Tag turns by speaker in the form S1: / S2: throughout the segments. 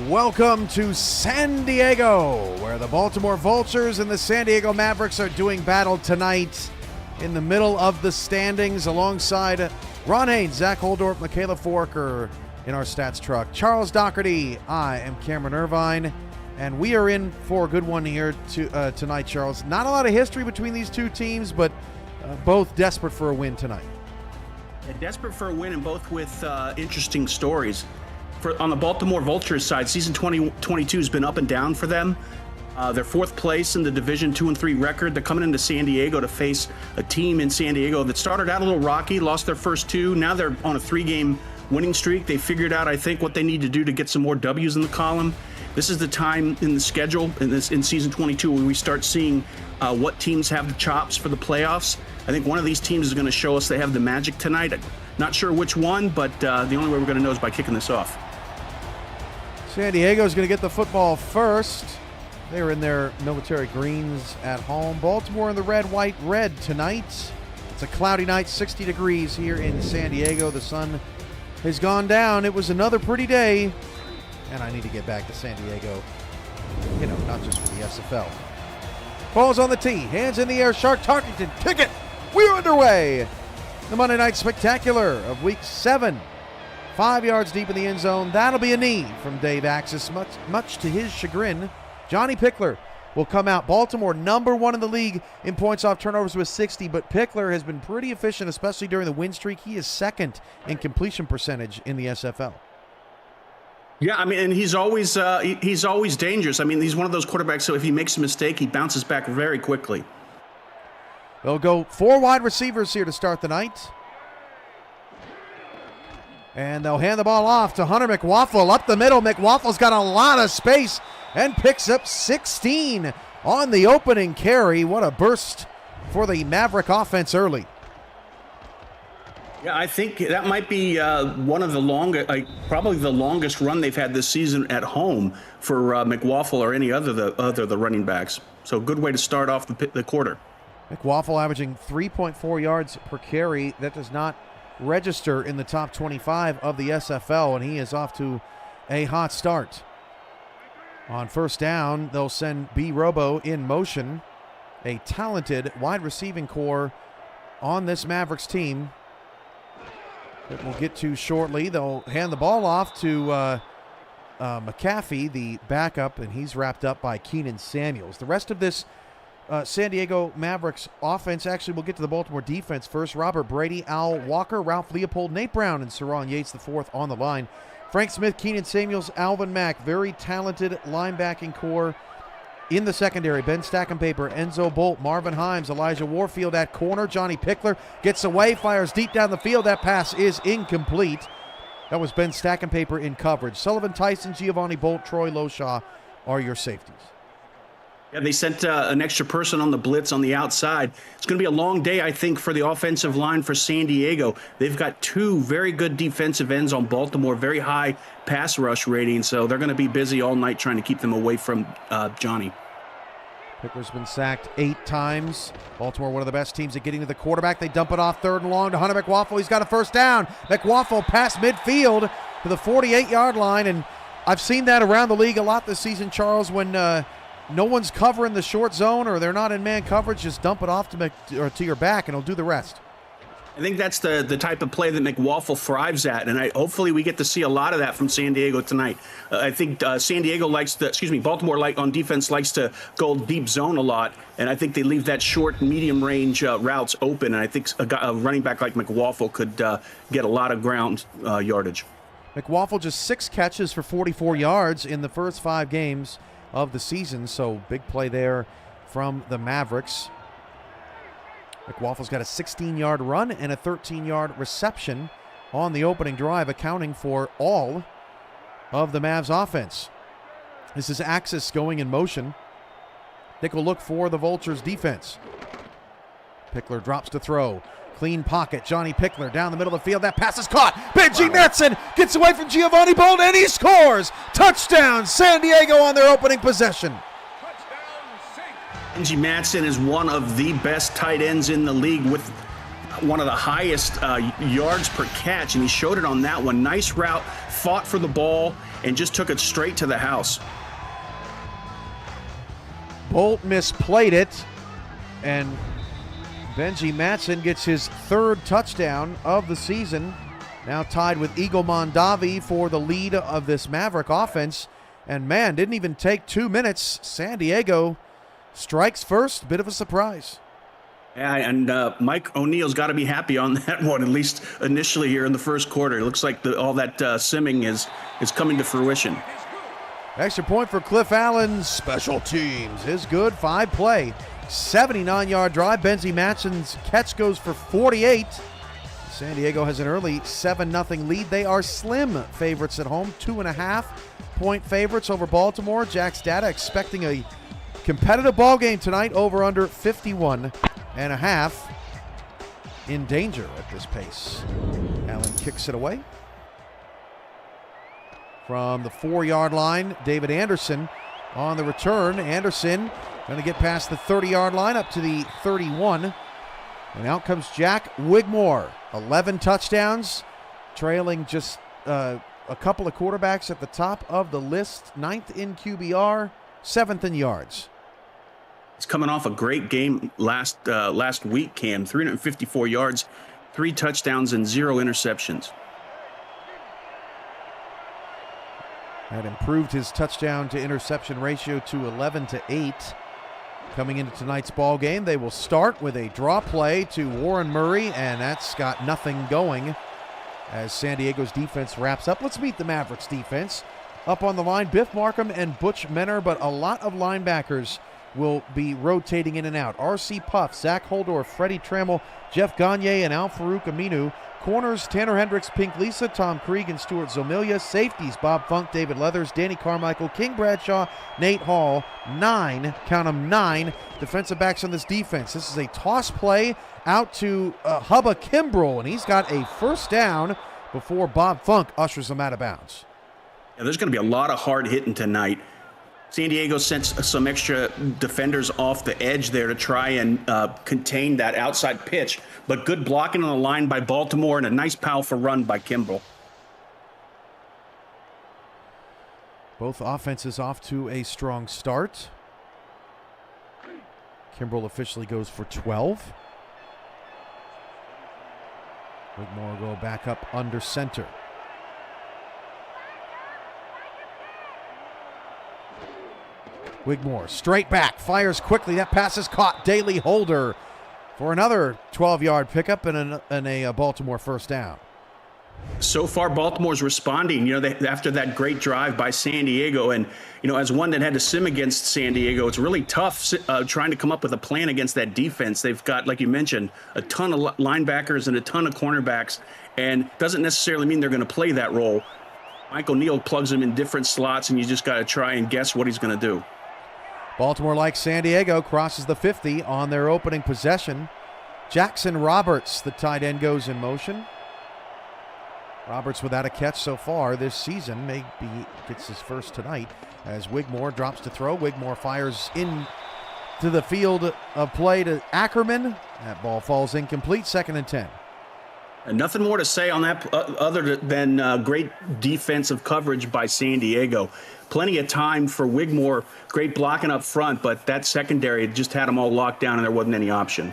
S1: Welcome to San Diego, where the Baltimore Vultures and the San Diego Mavericks are doing battle tonight in the middle of the standings alongside Ron Haynes, Zach Holdorf, Michaela Forker in our stats truck. Charles Doherty, I am Cameron Irvine, and we are in for a good one here tonight, Charles. Not a lot of history between these two teams, but both desperate for a win tonight.
S2: Yeah, desperate for a win, and both with interesting stories. On the Baltimore Vultures side, season 2022 has been up and down for them. They're fourth place in the Division 2-3 record. They're coming into San Diego to face a team in San Diego that started out a little rocky, lost their first two. Now they're on a 3-game winning streak. They figured out, I think, what they need to do to get some more W's in the column. This is the time in the schedule in season 22 where we start seeing what teams have the chops for the playoffs. I think one of these teams is going to show us they have the magic tonight. Not sure which one, but the only way we're going to know is by kicking this off.
S1: San Diego is going to get the football first. They're in their military greens at home. Baltimore in the red, white, red tonight. It's a cloudy night, 60 degrees here in San Diego. The sun has gone down. It was another pretty day. And I need to get back to San Diego, not just for the SFL. Ball's on the tee, hands in the air, Shark Tarkington, kick it! We're underway! The Monday Night Spectacular of Week 7. 5 yards deep in the end zone. That'll be a knee from Dave Axis, much to his chagrin. Johnny Pickler will come out. Baltimore, number 1 in the league in points off turnovers with 60, but Pickler has been pretty efficient, especially during the win streak. He is second in completion percentage in the SFL.
S2: Yeah, and he's always dangerous. He's one of those quarterbacks, so if he makes a mistake, he bounces back very quickly.
S1: They'll go 4 wide receivers here to start the night. And they'll hand the ball off to Hunter McWaffle up the middle. McWaffle's got a lot of space and picks up 16 on the opening carry. What a burst for the Maverick offense early.
S2: Yeah, I think that might be one of the longest, probably the longest run they've had this season at home for McWaffle or any other the running backs. So good way to start off the quarter.
S1: McWaffle averaging 3.4 yards per carry. That does not register in the top 25 of the SFL, and he is off to a hot start. On first down, they'll send B. Robo in motion. A talented wide receiving core on this Mavericks team that we'll get to shortly. They'll hand the ball off to McAfee, the backup, and he's wrapped up by Keenan Samuels. The rest of this San Diego Mavericks offense, actually we'll get to the Baltimore defense first. Robert Brady, Al Walker, Ralph Leopold, Nate Brown, and Saron Yates IV on the line. Frank Smith, Keenan Samuels, Alvin Mack, very talented linebacking core in the secondary. Ben Stackenpaper, Enzo Bolt, Marvin Himes, Elijah Warfield at corner. Johnny Pickler gets away, fires deep down the field. That pass is incomplete. That was Ben Stackenpaper in coverage. Sullivan Tyson, Giovanni Bolt, Troy Loshaw are your safeties.
S2: Yeah, they sent an extra person on the blitz on the outside. It's going to be a long day, I think, for the offensive line for San Diego. They've got 2 very good defensive ends on Baltimore, very high pass rush rating, so they're going to be busy all night trying to keep them away from Johnny.
S1: Pickler's been sacked 8 times. Baltimore, one of the best teams at getting to the quarterback. They dump it off 3rd and long to Hunter McWaffle. He's got a first down. McWaffle past midfield to the 48-yard line, and I've seen that around the league a lot this season, Charles, when no one's covering the short zone or they're not in man coverage, just dump it off to your back and he'll do the rest.
S2: I think that's the type of play that McWaffle thrives at, and hopefully we get to see a lot of that from San Diego tonight. I think Baltimore on defense likes to go deep zone a lot, and I think they leave that short, medium range routes open, and I think a running back like McWaffle could get a lot of ground yardage.
S1: McWaffle just 6 catches for 44 yards in the first 5 games of the season, so big play there from the Mavericks. McWaffle's got a 16-yard run and a 13-yard reception on the opening drive, accounting for all of the Mavs offense. This is Axis going in motion. Dick will look for the Vultures defense. Pickler drops to throw. Clean pocket. Johnny Pickler down the middle of the field. That pass is caught. Benji Matson gets away from Giovanni Bolt, and he scores. Touchdown, San Diego on their opening possession.
S2: Benji Matson is one of the best tight ends in the league with one of the highest yards per catch, and he showed it on that one. Nice route, fought for the ball, and just took it straight to the house.
S1: Bolt misplayed it, and Benji Matson gets his 3rd touchdown of the season. Now tied with Eagle Mondavi for the lead of this Maverick offense. And man, didn't even take 2 minutes. San Diego strikes first. Bit of a surprise.
S2: Yeah, and Mike O'Neill's got to be happy on that one, at least initially here in the first quarter. It looks like all that simming is coming to fruition.
S1: Extra point for Cliff Allen's special teams is good. 5-play, 79-yard drive. Benji Matson's catch goes for 48. San Diego has an early 7-0 lead. They are slim favorites at home, 2.5-point favorites over Baltimore. Jack's data expecting a competitive ball game tonight, over under 51.5. In danger at this pace. Allen kicks it away. From the 4-yard line, David Anderson on the return. Anderson going to get past the 30-yard line up to the 31. And out comes Jack Wigmore. 11 touchdowns, trailing just a couple of quarterbacks at the top of the list. 9th in QBR, 7th in yards.
S2: He's coming off a great game last week, Cam. 354 yards, 3 touchdowns, and 0 interceptions.
S1: That improved his touchdown to interception ratio to 11-8. Coming into tonight's ball game, they will start with a draw play to Warren Murray, and that's got nothing going as San Diego's defense wraps up. Let's meet the Mavericks defense. Up on the line, Biff Markham and Butch Menner, but a lot of linebackers will be rotating in and out. R.C. Puff, Zach Holdorf, Freddie Trammell, Jeff Gagne, and Al Farouk Aminu. Corners, Tanner Hendricks, Pink Lisa, Tom Krieg, and Stuart Zomilia. Safeties, Bob Funk, David Leathers, Danny Carmichael, King Bradshaw, Nate Hall. 9, count them, 9 defensive backs on this defense. This is a toss play out to Hubba Kimbrell, and he's got a first down before Bob Funk ushers him out of bounds.
S2: Yeah, there's going to be a lot of hard hitting tonight. San Diego sent some extra defenders off the edge there to try and contain that outside pitch, but good blocking on the line by Baltimore and a nice powerful run by Kimbrell.
S1: Both offenses off to a strong start. Kimbrell officially goes for 12. Wigmore will go back up under center. Wigmore straight back, fires quickly. That pass is caught. Daly Holder for another 12-yard pickup and a Baltimore first down.
S2: So far, Baltimore's responding, after that great drive by San Diego. And, as one that had to sim against San Diego, it's really tough trying to come up with a plan against that defense. They've got, like you mentioned, a ton of linebackers and a ton of cornerbacks, and doesn't necessarily mean they're going to play that role. Mike O'Neill plugs them in different slots, and you just got to try and guess what he's going to do.
S1: Baltimore, like San Diego, crosses the 50 on their opening possession. Jackson Roberts, the tight end, goes in motion. Roberts without a catch so far this season. Maybe gets his first tonight as Wigmore drops to throw. Wigmore fires in to the field of play to Ackerman. That ball falls incomplete. 2nd and 10.
S2: And nothing more to say on that other than great defensive coverage by San Diego. Plenty of time for Wigmore. Great blocking up front, but that secondary just had them all locked down and there wasn't any option.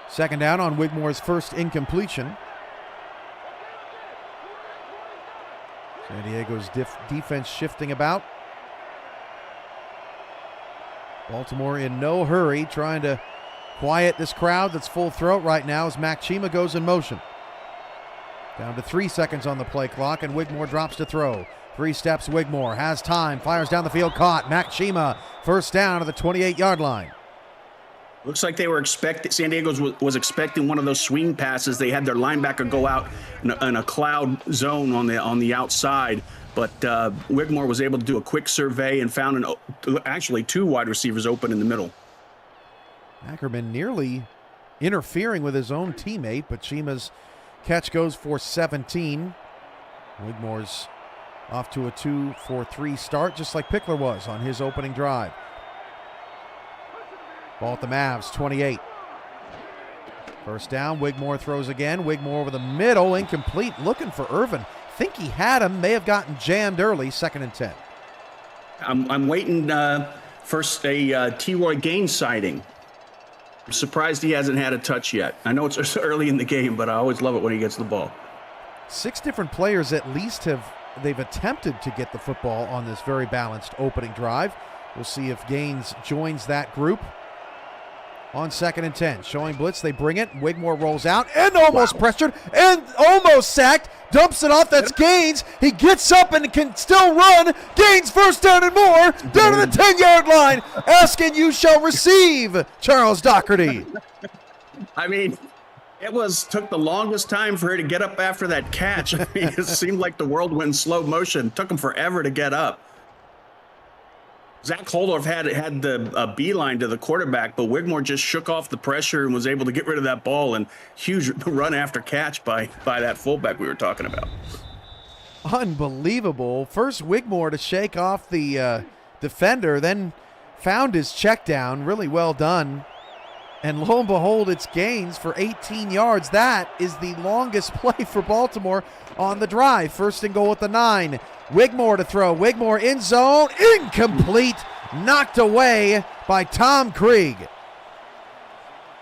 S1: 2nd down on Wigmore's first incompletion. San Diego's defense shifting about. Baltimore in no hurry, trying to quiet this crowd that's full throat right now as Mac Chima goes in motion. Down to 3 seconds on the play clock, and Wigmore drops to throw. 3 steps, Wigmore has time, fires down the field, caught. Mac Chima, first down to the 28-yard line.
S2: Looks like they were San Diego was expecting one of those swing passes. They had their linebacker go out in a cloud zone on the outside, but Wigmore was able to do a quick survey and found actually 2 wide receivers open in the middle.
S1: Ackerman nearly interfering with his own teammate, but Chima's catch goes for 17. Wigmore's off to a 2-for-3 start, just like Pickler was on his opening drive. Ball at the Mavs, 28. First down, Wigmore throws again. Wigmore over the middle, incomplete, looking for Irvin. Think he had him, may have gotten jammed early, 2nd and 10.
S2: I'm waiting for a T-Roy Gaines sighting. I'm surprised he hasn't had a touch yet. I know it's early in the game, but I always love it when he gets the ball.
S1: 6 different players at least they've attempted to get the football on this very balanced opening drive. We'll see if Gaines joins that group. On 2nd and 10, showing blitz, they bring it. Wigmore rolls out and almost pressured and almost sacked. Dumps it off. That's Gaines. He gets up and can still run. Gaines first down and more. Down to the 10-yard line. Asking you shall receive, Charles Doherty.
S2: I mean, took the longest time for her to get up after that catch. I mean, it seemed like the world went in slow motion. Took him forever to get up. Zach Holdorf had the beeline to the quarterback, but Wigmore just shook off the pressure and was able to get rid of that ball, and huge run after catch by that fullback we were talking about.
S1: Unbelievable. First Wigmore to shake off the defender, then found his check down. Really well done. And lo and behold, it's Gaines for 18 yards. That is the longest play for Baltimore on the drive. 1st and goal at the 9. Wigmore to throw. Wigmore in zone. Incomplete. Knocked away by Tom Krieg.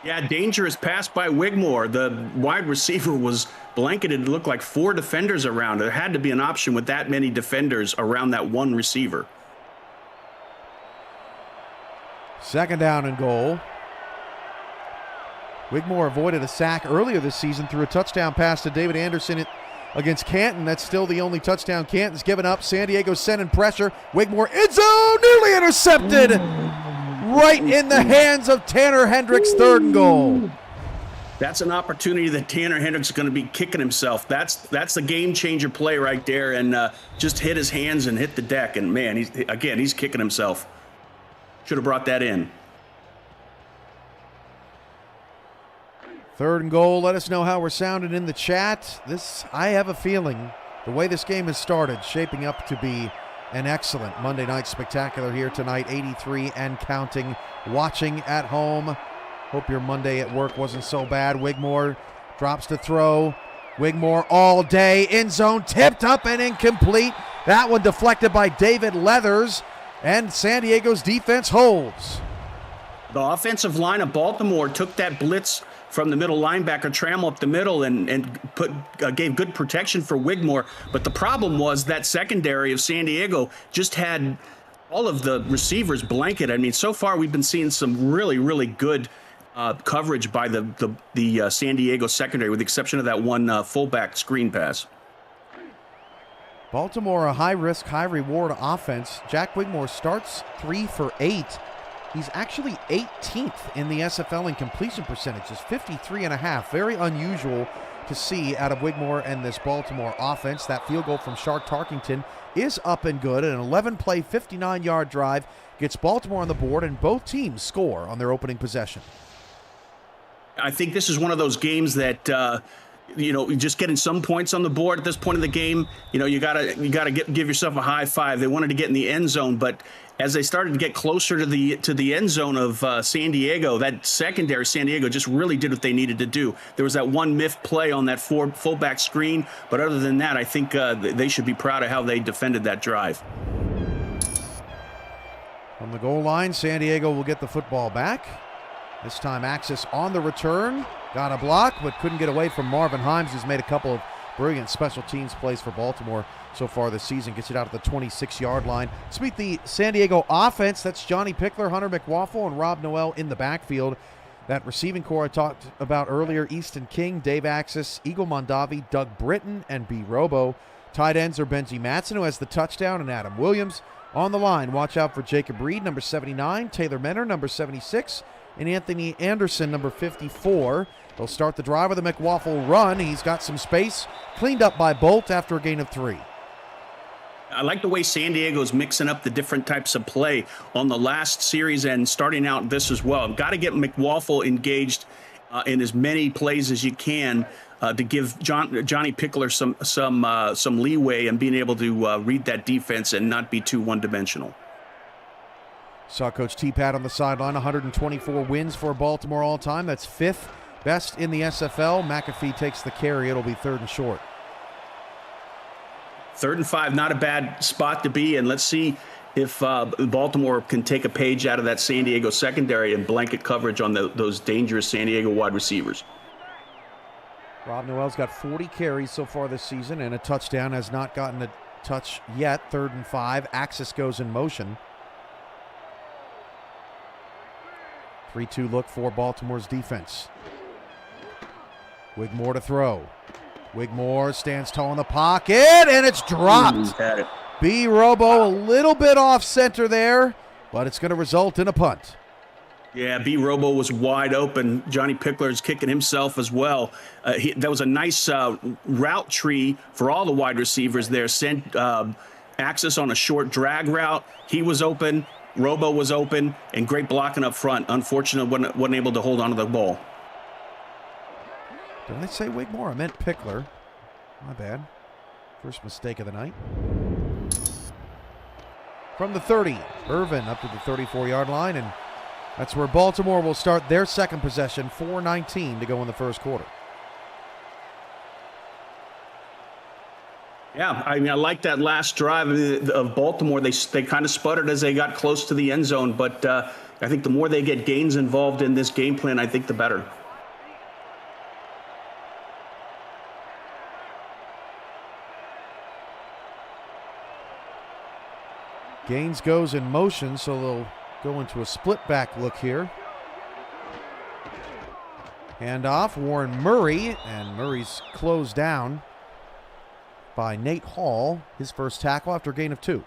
S2: Yeah, dangerous pass by Wigmore. The wide receiver was blanketed. It looked like 4 defenders around. There had to be an option with that many defenders around that one receiver.
S1: 2nd down and goal. Wigmore avoided a sack earlier this season through a touchdown pass to David Anderson against Canton. That's still the only touchdown Canton's given up. San Diego sending pressure. Wigmore in zone, nearly intercepted. Right in the hands of Tanner Hendricks, 3rd and goal.
S2: That's an opportunity that Tanner Hendricks is going to be kicking himself. That's the game changer play right there, and just hit his hands and hit the deck. And man, he's kicking himself. Should have brought that in.
S1: 3rd and goal. Let us know how we're sounding in the chat. I have a feeling the way this game has started, shaping up to be an excellent Monday night spectacular here tonight. 83 and counting. Watching at home. Hope your Monday at work wasn't so bad. Wigmore drops to throw. Wigmore all day. End zone tipped up and incomplete. That one deflected by David Leathers. And San Diego's defense holds.
S2: The offensive line of Baltimore took that blitz from the middle linebacker, Trammell up the middle, and gave good protection for Wigmore. But the problem was that secondary of San Diego just had all of the receivers blanket. I mean, so far we've been seeing some really, really good coverage by the San Diego secondary, with the exception of that one fullback screen pass.
S1: Baltimore, a high-risk, high-reward offense. Jack Wigmore starts 3 for 8. He's actually 18th in the SFL in completion percentages, 53.5. Very unusual to see out of Wigmore and this Baltimore offense. That field goal from Shark Tarkington is up and good. An 11-play, 59-yard drive gets Baltimore on the board, and both teams score on their opening possession.
S2: I think this is one of those games that just getting some points on the board at this point of the game. You gotta give yourself a high five. They wanted to get in the end zone, but as they started to get closer to the end zone of San Diego, that secondary San Diego just really did what they needed to do. There was that one miff play on that fullback screen, but other than that, I think they should be proud of how they defended that drive.
S1: From the goal line, San Diego will get the football back. This time Axis on the return. Got a block, but couldn't get away from Marvin Himes, who's made a couple of brilliant special teams plays for Baltimore so far this season. Gets it out at the 26-yard line. Let's meet the San Diego offense. That's Johnny Pickler, Hunter McWaffle, and Rob Noel in the backfield. That receiving core I talked about earlier, Easton King, Dave Axis, Eagle Mondavi, Doug Britton, and B. Robo. Tight ends are Benji Matson, who has the touchdown, and Adam Williams. On the line, watch out for Jacob Reed, number 79, Taylor Menner, number 76, and Anthony Anderson, number 54. They'll start the drive with a McWaffle run. He's got some space, cleaned up by Bolt after a gain of 3.
S2: I like the way San Diego's mixing up the different types of play on the last series and starting out this as well. Got to get McWaffle engaged in as many plays as you can to give Johnny Pickler some leeway and being able to read that defense and not be too one-dimensional.
S1: Saw Coach T-Pat on the sideline. 124 wins for Baltimore all time. That's 5th best in the SFL. McAfee takes the carry. It'll be 3rd and short.
S2: 3rd and 5, not a bad spot to be in. Let's see if Baltimore can take a page out of that San Diego secondary and blanket coverage on those dangerous San Diego wide receivers.
S1: Rob Noel's got 40 carries so far this season and a touchdown. Has not gotten a touch yet. 3rd and 5. Axis goes in motion. 3-2 look for Baltimore's defense. Wigmore to throw. Wigmore stands tall in the pocket, and it's dropped. B. Robo a little bit off center there, but it's going to result in a punt.
S2: Yeah, B. Robo was wide open. Johnny Pickler's kicking himself as well. That was a nice route tree for all the wide receivers there. Sent Axis on a short drag route. He was open. Robo was open, and great blocking up front. Unfortunately, wasn't able to hold on to the ball.
S1: Did I say Wigmore? I meant Pickler. My bad. First mistake of the night. From the 30, Irvin up to the 34-yard line, and that's where Baltimore will start their second possession. 4:19 to go in the first quarter.
S2: Yeah, I mean, I like that last drive of Baltimore. They kind of sputtered as they got close to the end zone, but I think the more they get Gaines involved in this game plan, I think the better.
S1: Gaines goes in motion, so they'll go into a split back look here. Handoff, Warren Murray, and Murray's closed down by Nate Hall, his first tackle after a gain of 2.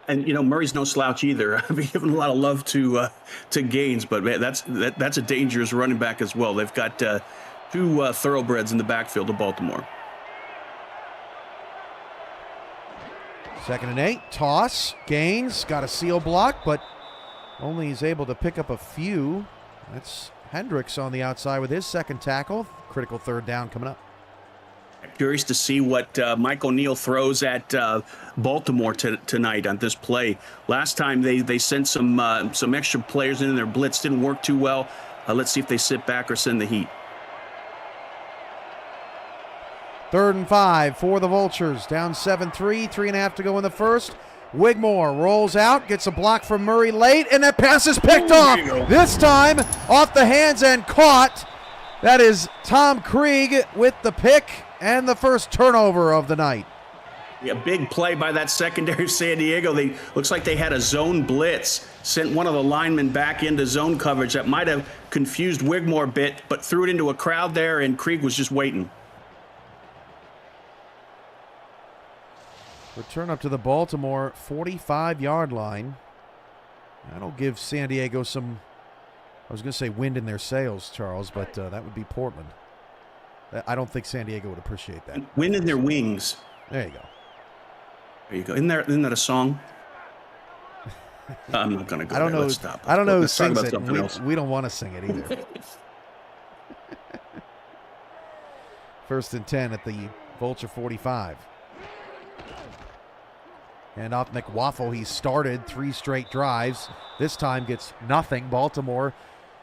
S2: And, you know, Murray's no slouch either. I've been giving a lot of love to Gaines, but man, that's a dangerous running back as well. They've got 2 thoroughbreds in the backfield of Baltimore.
S1: 2nd and 8, toss. Gaines got a seal block, but only is able to pick up a few. That's Hendricks on the outside with his second tackle. Critical 3rd down coming up.
S2: Curious to see what Mike O'Neill throws at Baltimore tonight on this play. Last time they sent some extra players in their blitz. Didn't work too well. Let's see if they sit back or send the heat.
S1: 3rd and 5 for the Vultures. Down 7-3, 3.5 to go in the first. Wigmore rolls out, gets a block from Murray late, and that pass is picked off. This time off the hands and caught. That is Tom Krieg with the pick and the first turnover of the night.
S2: Yeah, big play by that secondary of San Diego. Looks like they had a zone blitz. Sent one of the linemen back into zone coverage. That might have confused Wigmore a bit, but threw it into a crowd there, and Krieg was just waiting.
S1: Return up to the Baltimore 45-yard line. That'll give San Diego some, I was going to say wind in their sails, Charles, but that would be Portland. I don't think San Diego would appreciate that.
S2: Wind in their wings.
S1: There you go.
S2: There you go. Isn't that a song? I'm not going to go
S1: I don't
S2: there.
S1: know.
S2: Let's stop.
S1: I don't know who
S2: Let's talk
S1: sings
S2: about
S1: it.
S2: something else.
S1: We don't want to sing it either. 1st and 10 at the Vulture 45. And off McWaffle, he started 3 straight drives. This time gets nothing. Baltimore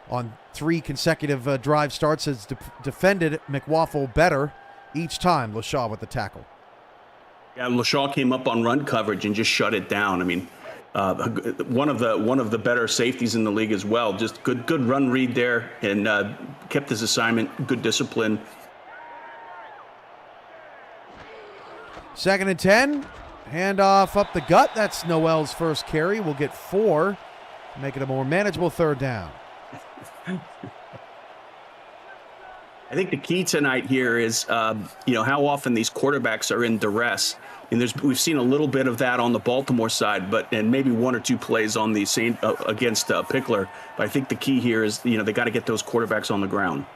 S1: on 3 consecutive drive starts has defended McWaffle better each time. LaShaw with the tackle.
S2: Yeah, LaShaw came up on run coverage and just shut it down. I mean, one of the better safeties in the league as well. Just good run read there, and kept his assignment. Good discipline.
S1: 2nd and 10. Handoff up the gut. That's Noel's first carry. We'll get 4. Make it a more manageable 3rd down.
S2: I think the key tonight here is, how often these quarterbacks are in duress. And we've seen a little bit of that on the Baltimore side, and maybe 1 or 2 plays on the same against Pickler. But I think the key here is, they got to get those quarterbacks on the ground.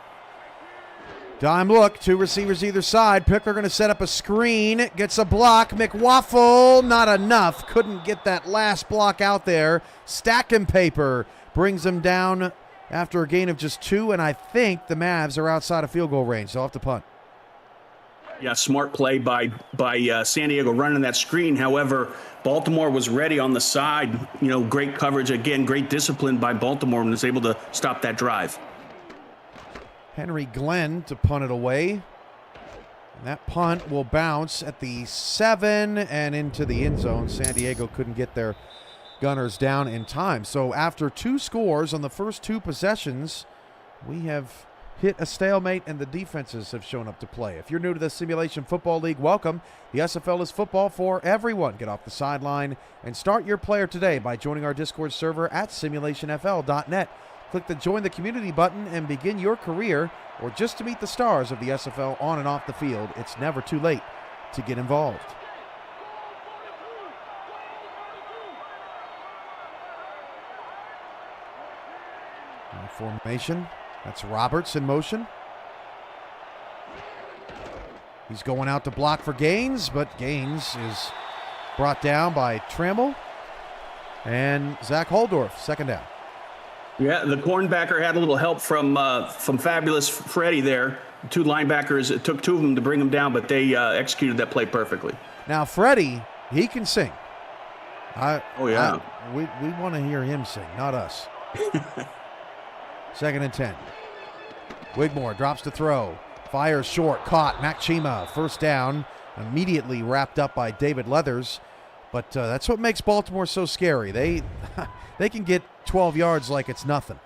S1: Dime look, 2 receivers either side. Pickler going to set up a screen, gets a block. McWaffle, not enough. Couldn't get that last block out there. Stacking paper brings him down after a gain of just 2, and I think the Mavs are outside of field goal range. So off to punt.
S2: Yeah, smart play by San Diego running that screen. However, Baltimore was ready on the side. Great coverage again, great discipline by Baltimore, and was able to stop that drive.
S1: Henry Glenn to punt it away. And that punt will bounce at the 7 and into the end zone. San Diego couldn't get their Gunners down in time. So after 2 scores on the first 2 possessions, we have hit a stalemate, and the defenses have shown up to play. If you're new to the Simulation Football League, welcome. The SFL is football for everyone. Get off the sideline and start your player today by joining our Discord server at simulationfl.net. Click the Join the Community button and begin your career, or just to meet the stars of the SFL on and off the field. It's never too late to get involved. Formation. That's Roberts in motion. He's going out to block for Gaines, but Gaines is brought down by Trammell. And Zach Holdorf, second down.
S2: Yeah, the cornerbacker had a little help from Fabulous Freddie there. 2 linebackers, it took 2 of them to bring him down, but they executed that play perfectly.
S1: Now, Freddie, he can sing.
S2: Oh, yeah.
S1: We want to hear him sing, not us. 2nd and 10. Wigmore drops to throw. Fires short. Caught. Mac Chima. First down. Immediately wrapped up by David Leathers. But that's what makes Baltimore so scary. They can get 12 yards like it's nothing.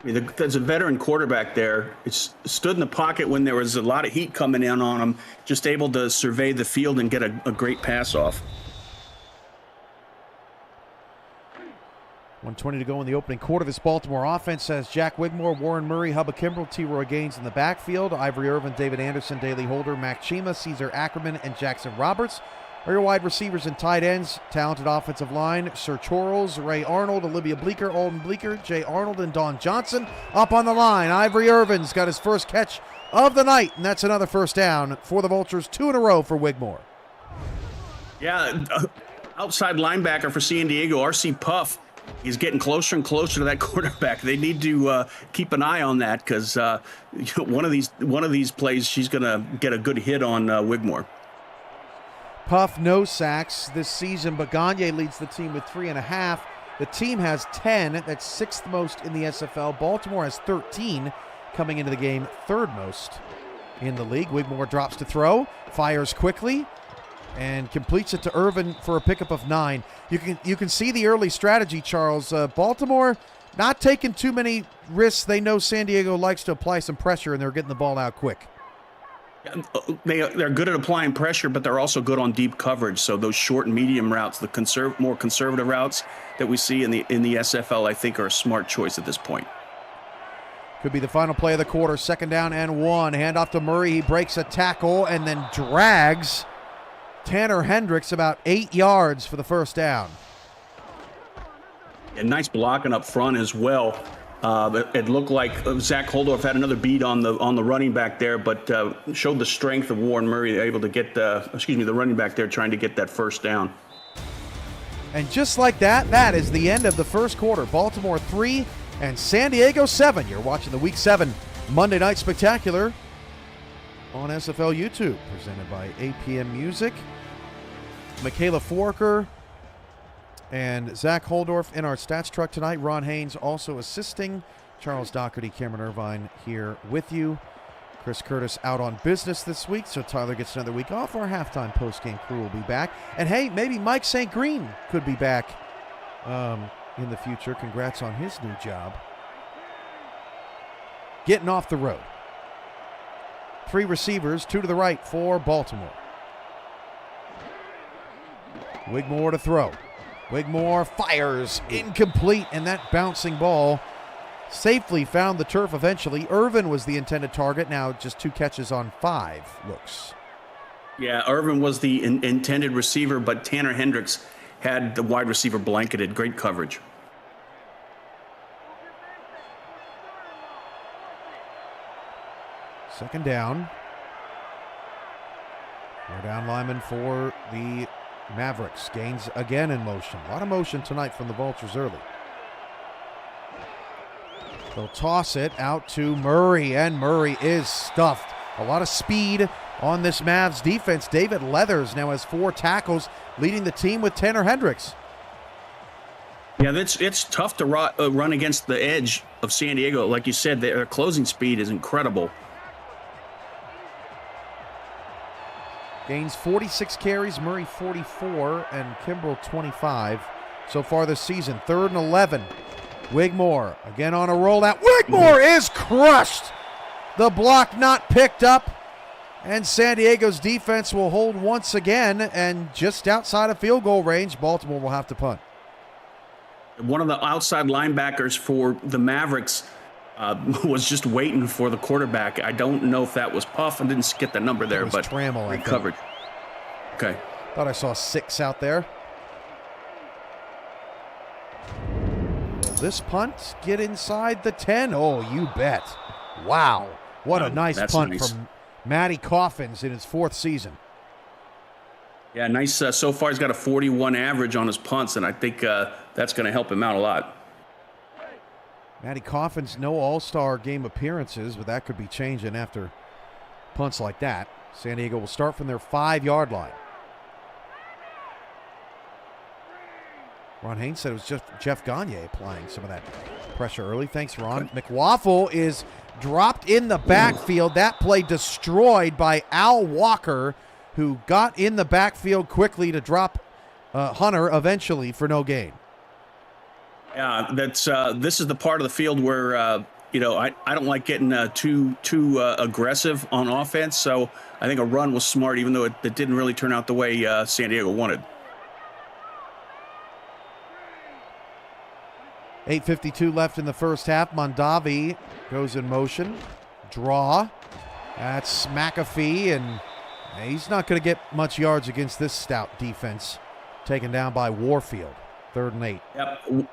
S2: There's a veteran quarterback there. It's stood in the pocket when there was a lot of heat coming in on him. Just able to survey the field and get a great pass off.
S1: 1:20 to go in the opening quarter. This Baltimore offense has Jack Wigmore, Warren Murray, Hubba Kimbrell, T-Roy Gaines in the backfield. Ivory Irvin, David Anderson, Daley Holder, Mac Chima, Caesar Ackerman, and Jackson Roberts are your wide receivers and tight ends. Talented offensive line, Sir Charles, Ray Arnold, Olivia Bleeker, Alden Bleeker, Jay Arnold, and Don Johnson. Up on the line, Ivory Irvin's got his first catch of the night, and that's another first down for the Vultures, 2 in a row for Wigmore.
S2: Yeah, outside linebacker for San Diego, R.C. Puff. He's getting closer and closer to that quarterback. They need to keep an eye on that because one of these plays, she's going to get a good hit on Wigmore.
S1: Puff, no sacks this season, but Gagne leads the team with 3.5. The team has 10. That's 6th most in the SFL. Baltimore has 13 coming into the game, 3rd most in the league. Wigmore drops to throw, fires quickly, and completes it to Irvin for a pickup of 9. You can see the early strategy, Charles. Baltimore not taking too many risks. They know San Diego likes to apply some pressure, and they're getting the ball out quick.
S2: They're good at applying pressure, but they're also good on deep coverage. So those short and medium routes, the more conservative routes that we see in the SFL, I think are a smart choice at this point.
S1: Could be the final play of the quarter. 2nd down and 1. Handoff to Murray. He breaks a tackle and then drags Tanner Hendricks about 8 yards for the first down.
S2: And nice blocking up front as well. It looked like Zach Holdorf had another beat on the running back there, but showed the strength of Warren Murray, able to get the running back there trying to get that first down.
S1: And just like that, that is the end of the first quarter. Baltimore 3 and San Diego 7. You're watching the Week 7 Monday Night Spectacular on SFL YouTube, presented by APM Music. Michaela Forker and Zach Holdorf in our stats truck tonight. Ron Haynes also assisting. Charles Doherty, Cameron Irvine here with you. Chris Curtis out on business this week, so Tyler gets another week off. Our halftime postgame crew will be back. And hey, maybe Mike St. Green could be back in the future. Congrats on his new job. Getting off the road. 3 receivers, 2 to the right for Baltimore. Wigmore to throw. Wigmore fires, incomplete, and that bouncing ball safely found the turf eventually. Irvin was the intended target, now just 2 catches on 5 looks.
S2: Yeah, Irvin was the intended receiver, but Tanner Hendricks had the wide receiver blanketed. Great coverage.
S1: Second down. 4 down lineman for the Mavericks. Gaines again in motion. A lot of motion tonight from the Vultures early. They'll toss it out to Murray, and Murray is stuffed. A lot of speed on this Mavs defense. David Leathers now has 4 tackles, leading the team with Tanner Hendricks.
S2: Yeah, it's tough to run against the edge of San Diego. Like you said, their closing speed is incredible.
S1: Gains 46 carries, Murray 44, and Kimbrell 25 so far this season. 3rd and 11. Wigmore again on a rollout. Wigmore is crushed. The block not picked up, and San Diego's defense will hold once again, and just outside of field goal range, Baltimore will have to punt.
S2: One of the outside linebackers for the Mavericks was just waiting for the quarterback. I don't know if that was Puff. I didn't get the number there, but
S1: Trammell,
S2: recovered. Okay.
S1: Thought I saw 6 out there. Will this punt get inside the 10? Oh, you bet. Wow. What a nice punt from Matty Coffins in his 4th season.
S2: Yeah, nice. So far, he's got a 41 average on his punts, and I think that's going to help him out a lot.
S1: Matty Coffins, no all-star game appearances, but that could be changing after punts like that. San Diego will start from their 5-yard line. Ron Haynes said it was just Jeff Gagne applying some of that pressure early. Thanks, Ron. McWaffle is dropped in the backfield. That play destroyed by Al Walker, who got in the backfield quickly to drop Hunter eventually for no gain.
S2: Yeah, this is the part of the field where I don't like getting too aggressive on offense. So I think a run was smart, even though it didn't really turn out the way San Diego wanted.
S1: 8:52 left in the first half. Mondavi goes in motion. Draw. That's McAfee, and he's not going to get much yards against this stout defense. Taken down by Warfield. 3rd and 8.
S2: Yep.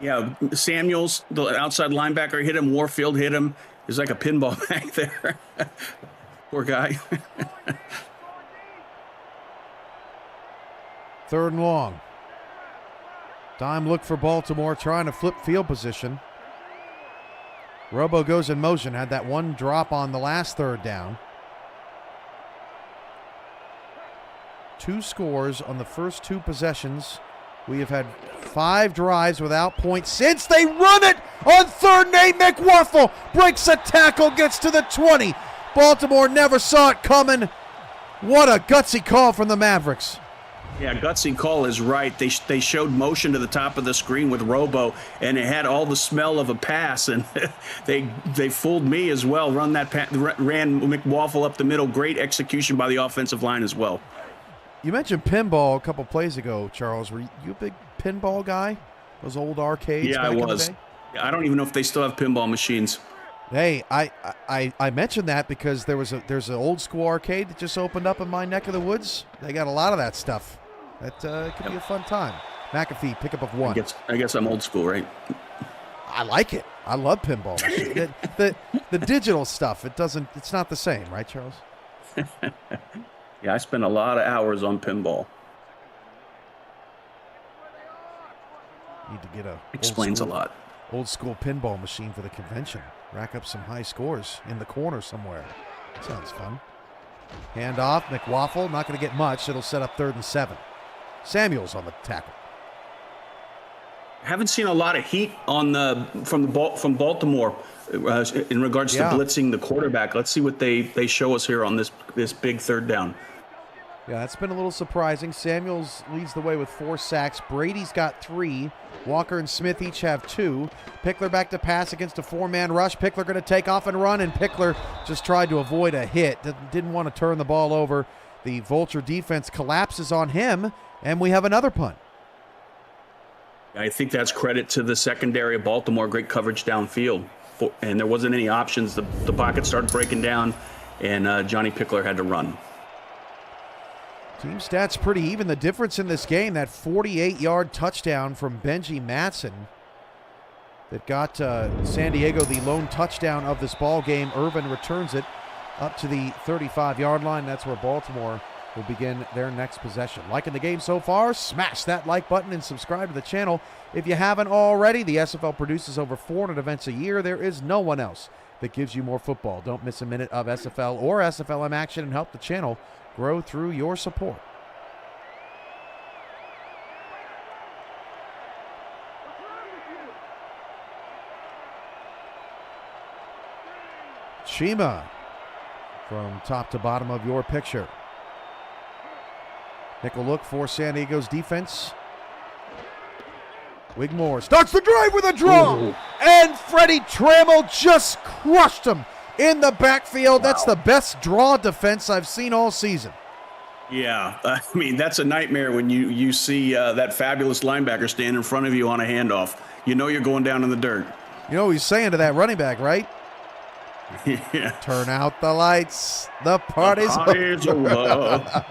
S2: Yeah, Samuels, the outside linebacker, hit him. Warfield hit him. There's like a pinball back there. Poor guy.
S1: 3rd and long. Dime look for Baltimore, trying to flip field position. Robo goes in motion. Had that one drop on the last 3rd down. 2 scores on the first 2 possessions. We have had 5 drives without points since they run it on 3rd and 8. McWaffle breaks a tackle, gets to the 20. Baltimore never saw it coming. What a gutsy call from the Mavericks.
S2: Yeah, gutsy call is right. They showed motion to the top of the screen with Robo, and it had all the smell of a pass, and they fooled me as well. Ran McWaffle up the middle. Great execution by the offensive line as well.
S1: You mentioned pinball a couple plays ago, Charles. Were you a big pinball guy? Those old arcades?
S2: Yeah, I was. I don't even know if they still have pinball machines.
S1: Hey, I mentioned that because there's an old school arcade that just opened up in my neck of the woods. They got a lot of that stuff. That could be a fun time. McAfee, pickup of 1.
S2: I guess I'm old school, right?
S1: I like it. I love pinball. the digital stuff, it's not the same, right, Charles?
S2: Yeah, I spend a lot of hours on pinball.
S1: Need to get
S2: explains a lot.
S1: Old school pinball machine for the convention. Rack up some high scores in the corner somewhere. That sounds fun. Hand off, McWaffle, not going to get much. It'll set up 3rd and 7. Samuels on the tackle.
S2: Haven't seen a lot of heat from Baltimore in regards to blitzing the quarterback. Let's see what they show us here on this big 3rd down.
S1: Yeah, that's been a little surprising. Samuels leads the way with 4 sacks. Brady's got 3. Walker and Smith each have 2. Pickler back to pass against a 4-man rush. Pickler going to take off and run, and Pickler just tried to avoid a hit. Didn't want to turn the ball over. The Vulture defense collapses on him, and we have another punt.
S2: I think that's credit to the secondary of Baltimore. Great coverage downfield. And there wasn't any options. The pocket started breaking down, and Johnny Pickler had to run.
S1: Team stats pretty even. The difference in this game, that 48-yard touchdown from Benji Matson that got San Diego the lone touchdown of this ball game. Irvin returns it up to the 35-yard line. That's where Baltimore will begin their next possession. Liking the game so far? Smash that like button and subscribe to the channel if you haven't already. The SFL produces over 400 events a year. There is no one else that gives you more football. Don't miss a minute of SFL or SFLM action and help the channel grow through your support. Chima from top to bottom of your picture. Nickel look for San Diego's defense. Wigmore starts the drive with a draw. Ooh. And Freddie Trammell just crushed him in the backfield. Wow. That's the best draw defense I've seen all season.
S2: Yeah, I mean, that's a nightmare when you see that fabulous linebacker stand in front of you on a handoff. You know you're going down in the dirt.
S1: You know what he's saying to that running back, right?
S2: Yeah.
S1: Turn out the lights. The party's over.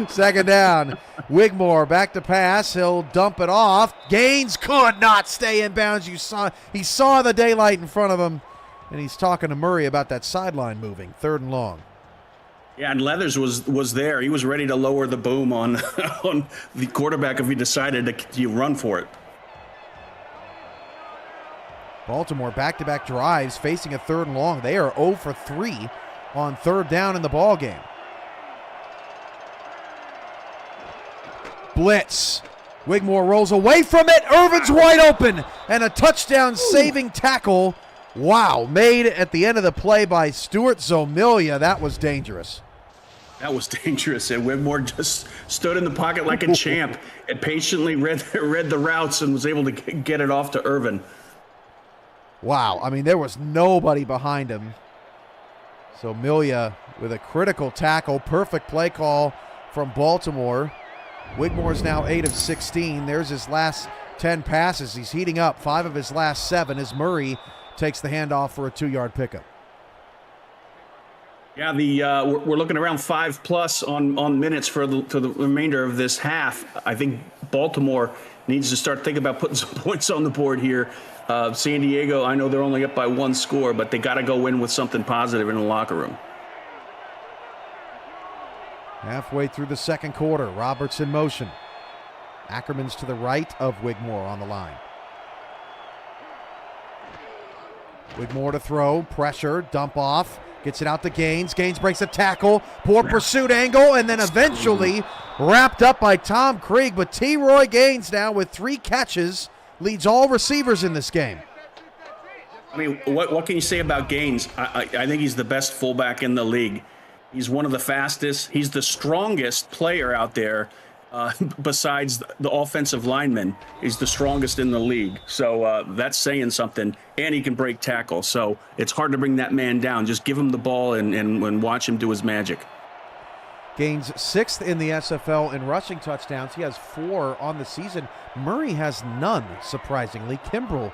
S1: Second down. Wigmore back to pass. He'll dump it off. Gaines could not stay in bounds. He saw the daylight in front of him, and he's talking to Murray about that sideline moving. 3rd and long.
S2: Yeah, and Leathers was there. He was ready to lower the boom on on the quarterback if he decided to run for it.
S1: Baltimore back-to-back drives facing a 3rd and long. They are 0 for 3 on 3rd down in the ball game. Blitz. Wigmore rolls away from it. Irvin's wide open. And a touchdown-saving tackle. Wow, made at the end of the play by Stuart Zomilia. That was dangerous.
S2: That was dangerous. And Wigmore just stood in the pocket like a champ and patiently read the routes and was able to get it off to Irvin.
S1: Wow, I mean, there was nobody behind him. So Milia with a critical tackle. Perfect play call from Baltimore. Wigmore's now 8 of 16. There's his last 10 passes. He's heating up 5 of his last 7 as Murray takes the handoff for a 2-yard pickup.
S2: Yeah, we're looking around 5+ on minutes for the remainder of this half. I think Baltimore needs to start thinking about putting some points on the board here. San Diego, I know they're only up by 1 score, but they got to go win with something positive in the locker room.
S1: Halfway through the second quarter, Roberts in motion. Ackerman's to the right of Wigmore on the line. Wigmore to throw, pressure, dump off, gets it out to Gaines. Gaines breaks a tackle, poor pursuit angle, and then eventually wrapped up by Tom Krieg. But T. Roy Gaines now with 3 catches leads all receivers in this game.
S2: I mean, what can you say about Gaines? I think he's the best fullback in the league. He's one of the fastest. He's the strongest player out there besides the offensive lineman. He's the strongest in the league. So that's saying something. And he can break tackle. So it's hard to bring that man down. Just give him the ball and watch him do his magic.
S1: Gaines 6th in the SFL in rushing touchdowns. He has 4 on the season. Murray has none, surprisingly. Kimbrell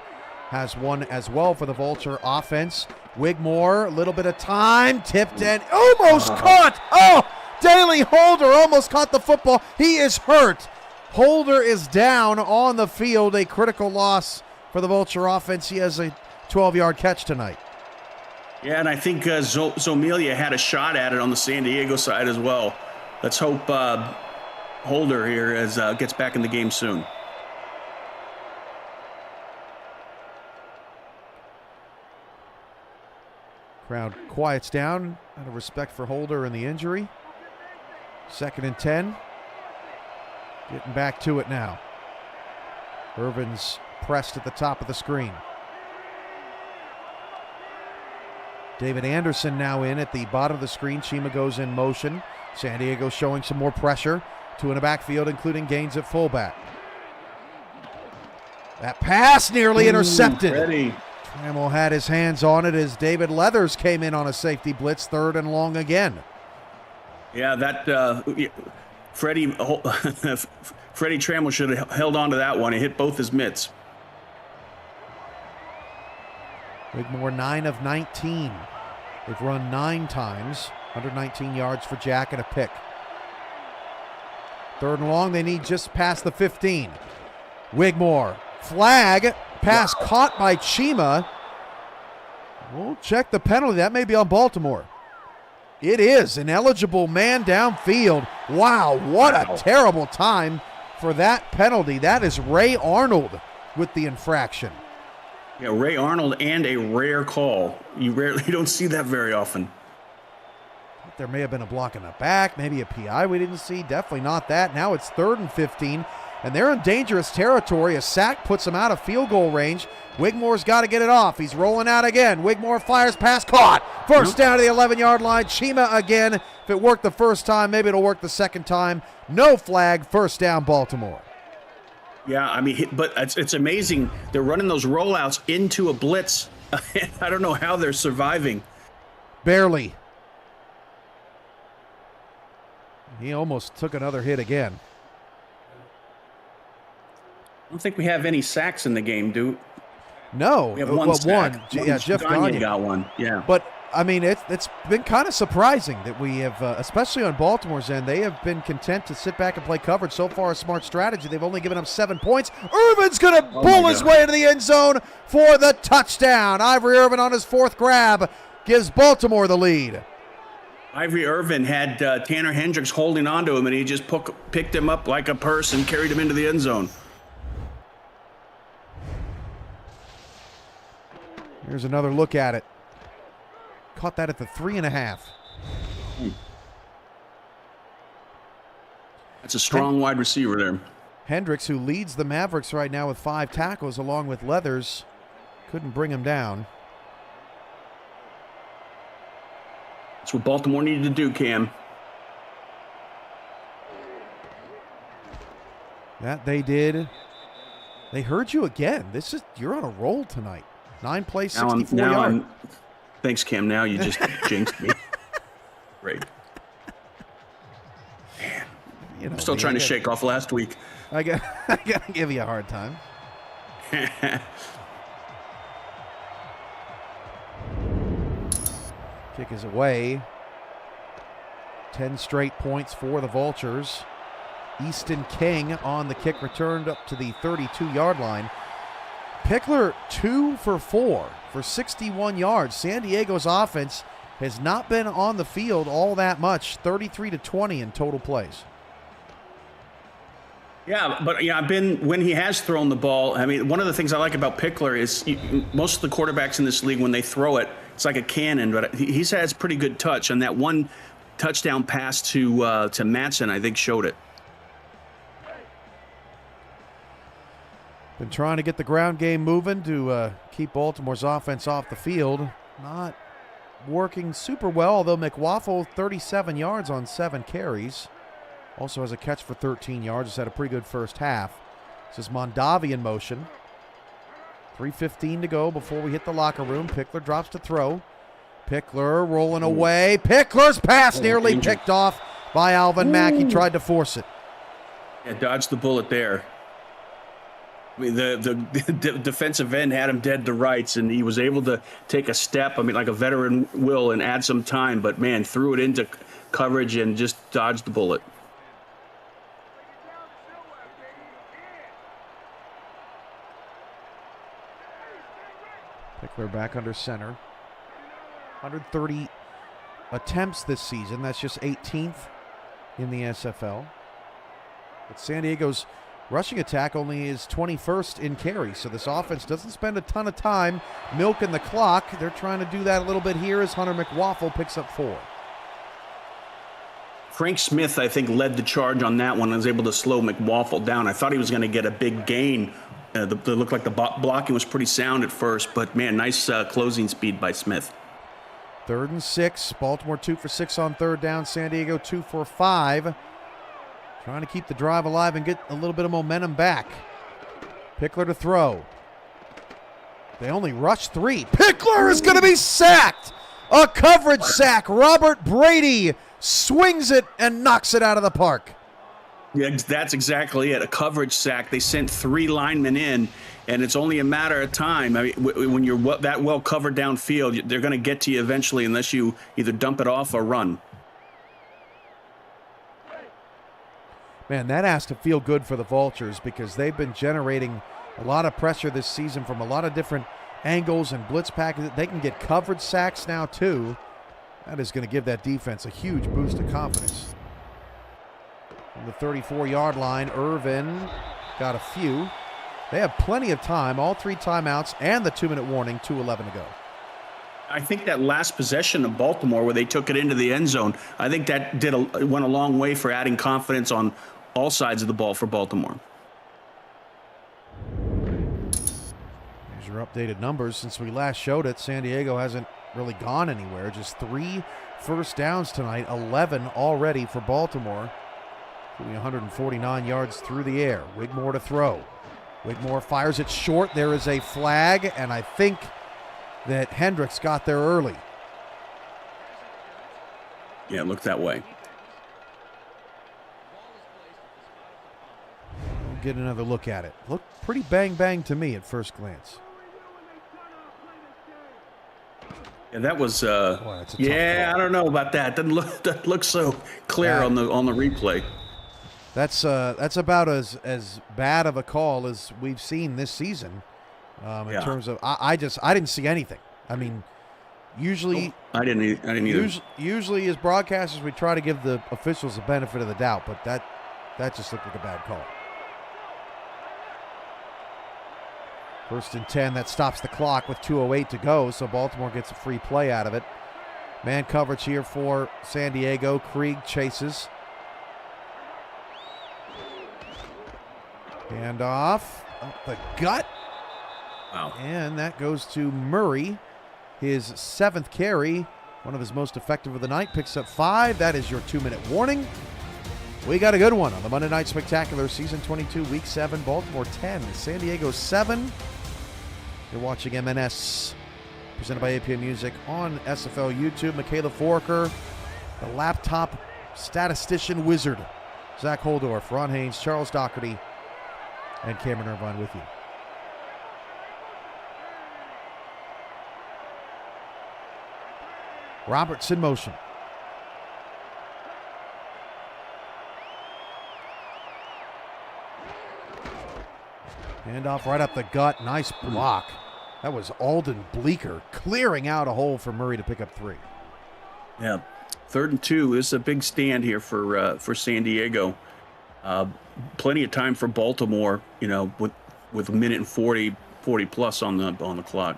S1: has 1 as well for the Vulture offense. Wigmore, a little bit of time, tipped and almost caught. Oh, Daley Holder almost caught the football. He is hurt. Holder is down on the field, a critical loss for the Vulture offense. He has a 12-yard catch tonight.
S2: Yeah, and I think Zomilia had a shot at it on the San Diego side as well. Let's hope Holder here gets back in the game soon.
S1: Crowd quiets down out of respect for Holder and the injury. 2nd and 10. Getting back to it now. Irvin's pressed at the top of the screen. David Anderson now in at the bottom of the screen. Chima goes in motion. San Diego showing some more pressure. 2 in the backfield, including Gaines at fullback. That pass nearly intercepted.
S2: Ready.
S1: Trammell had his hands on it as David Leathers came in on a safety blitz, 3rd and long again.
S2: Yeah, that Freddie Trammell should have held on to that one. He hit both his mitts.
S1: Wigmore 9 of 19. They've run 9 times, 119 yards for Jack and a pick. 3rd and long, they need just past the 15. Wigmore, flag, pass caught by Chima. We'll check the penalty. That may be on Baltimore. It is an eligible man downfield. Wow, what a terrible time for that penalty. That is Ray Arnold with the infraction.
S2: Yeah, Ray Arnold, and a rare call. You don't see that very often.
S1: There may have been a block in the back, maybe a PI we didn't see. Definitely not that. Now it's 3rd and 15, and they're in dangerous territory. A sack puts them out of field goal range. Wigmore's got to get it off. He's rolling out again. Wigmore fires pass, caught. First down to the 11-yard line. Chima again. If it worked the first time, maybe it'll work the second time. No flag. First down, Baltimore.
S2: Yeah, I mean, but it's amazing. They're running those rollouts into a blitz. I don't know how they're surviving.
S1: Barely. He almost took another hit again.
S2: I don't think we have any sacks in the game, do we?
S1: No.
S2: We have one sack.
S1: Yeah, Jeff Gagne
S2: got one. Yeah.
S1: But, I mean, it's been kind of surprising that we have, especially on Baltimore's end, they have been content to sit back and play coverage. So far, a smart strategy. They've only given up 7 points. Irvin's going to pull his way into the end zone for the touchdown. Ivory Irvin on his 4th grab gives Baltimore the lead.
S2: Ivory Irvin had Tanner Hendricks holding onto him, and he just picked him up like a purse and carried him into the end zone.
S1: Here's another look at it. Caught that at the 3.5.
S2: That's a strong wide receiver there.
S1: Hendricks, who leads the Mavericks right now with 5 tackles along with Leathers, couldn't bring him down.
S2: That's what Baltimore needed to do, Cam.
S1: That they did. They heard you again. You're on a roll tonight. 9 plays, 64 yards.
S2: Thanks, Cam. Now you just jinxed me. Great. Man, I'm still trying to shake off last week.
S1: I gotta give you a hard time. Kick is away. 10 straight points for the Vultures. Easton King on the kick, returned up to the 32-yard line. Pickler 2 for 4 for 61 yards. San Diego's offense has not been on the field all that much. 33-20 in total plays.
S2: Yeah, but when he has thrown the ball, I mean, one of the things I like about Pickler is most of the quarterbacks in this league, when they throw it, it's like a cannon, but he has pretty good touch, and that one touchdown pass to Matson, I think, showed it.
S1: Been trying to get the ground game moving to keep Baltimore's offense off the field. Not working super well, although McWaffle 37 yards on 7 carries. Also has a catch for 13 yards. Just had a pretty good first half. This is Mondavi in motion. 3:15 to go before we hit the locker room. Pickler drops to throw. Pickler rolling away. Pickler's pass nearly picked off by Alvin Mack. He tried to force it.
S2: Yeah, dodged the bullet there. I mean, the defensive end had him dead to rights, and he was able to take a step, like a veteran will, and add some time. But, man, threw it into coverage and just dodged the bullet.
S1: Pickler back under center. 130 attempts this season. That's just 18th in the SFL. But San Diego's rushing attack only is 21st in carries, so this offense doesn't spend a ton of time milking the clock. They're trying to do that a little bit here as Hunter McWaffle picks up 4.
S2: Frank Smith, I think, led the charge on that one and was able to slow McWaffle down. I thought he was going to get a big gain. It looked like the blocking was pretty sound at first, but, man, nice closing speed by Smith.
S1: 3rd and 6. Baltimore 2 for 6 on 3rd down. San Diego 2 for 5. Trying to keep the drive alive and get a little bit of momentum back. Pickler to throw. They only rush 3. Pickler is going to be sacked. A coverage sack. Robert Brady swings it and knocks it out of the park.
S2: Yeah, that's exactly it. A coverage sack. They sent 3 linemen in, and it's only a matter of time. I mean, when you're that well covered downfield, they're going to get to you eventually unless you either dump it off or run.
S1: Man, that has to feel good for the Vultures because they've been generating a lot of pressure this season from a lot of different angles and blitz packages. They can get coverage sacks now, too. That is going to give that defense a huge boost of confidence. From the 34-yard line, Irvin got a few. They have plenty of time, all 3 timeouts and the 2-minute warning, 2:11 to go.
S2: I think that last possession of Baltimore where they took it into the end zone, I think that went a long way for adding confidence on all sides of the ball for Baltimore.
S1: Here's your updated numbers. Since we last showed it, San Diego hasn't really gone anywhere. Just 3 first downs tonight, 11 already for Baltimore, including 149 yards through the air. Wigmore to throw. Wigmore fires it short. There is a flag, and I think that Hendricks got there early.
S2: Yeah, it looked that way.
S1: We'll get another look at it. Looked pretty bang to me at first glance.
S2: Yeah, that was.
S1: Boy, that's a tough
S2: yeah,
S1: call.
S2: I don't know about that. Doesn't look so clear on the replay.
S1: That's about as bad of a call as we've seen this season. In terms of, I didn't see anything. I mean, usually
S2: I didn't either.
S1: Usually, as broadcasters, we try to give the officials the benefit of the doubt, but that just looked like a bad call. 1st and 10. That stops the clock with 2:08 to go, so Baltimore gets a free play out of it. Man coverage here for San Diego. Krieg chases. Hand off up the gut.
S2: Wow.
S1: And that goes to Murray. His 7th carry, one of his most effective of the night, picks up 5. That is your 2-minute warning. We got a good one on the Monday Night Spectacular, Season 22, Week 7, Baltimore 10, San Diego 7. You're watching MNS, presented by APM Music on SFL YouTube. Michaela Foraker, the laptop statistician wizard. Zach Holdorf, Ron Haynes, Charles Doherty, and Cameron Irvine with you. Roberts in motion. Handoff right up the gut. Nice block. That was Alden Bleeker clearing out a hole for Murray to pick up 3.
S2: Yeah. 3rd and 2. This is a big stand here for San Diego. Plenty of time for Baltimore, with a minute and 40 plus on the clock.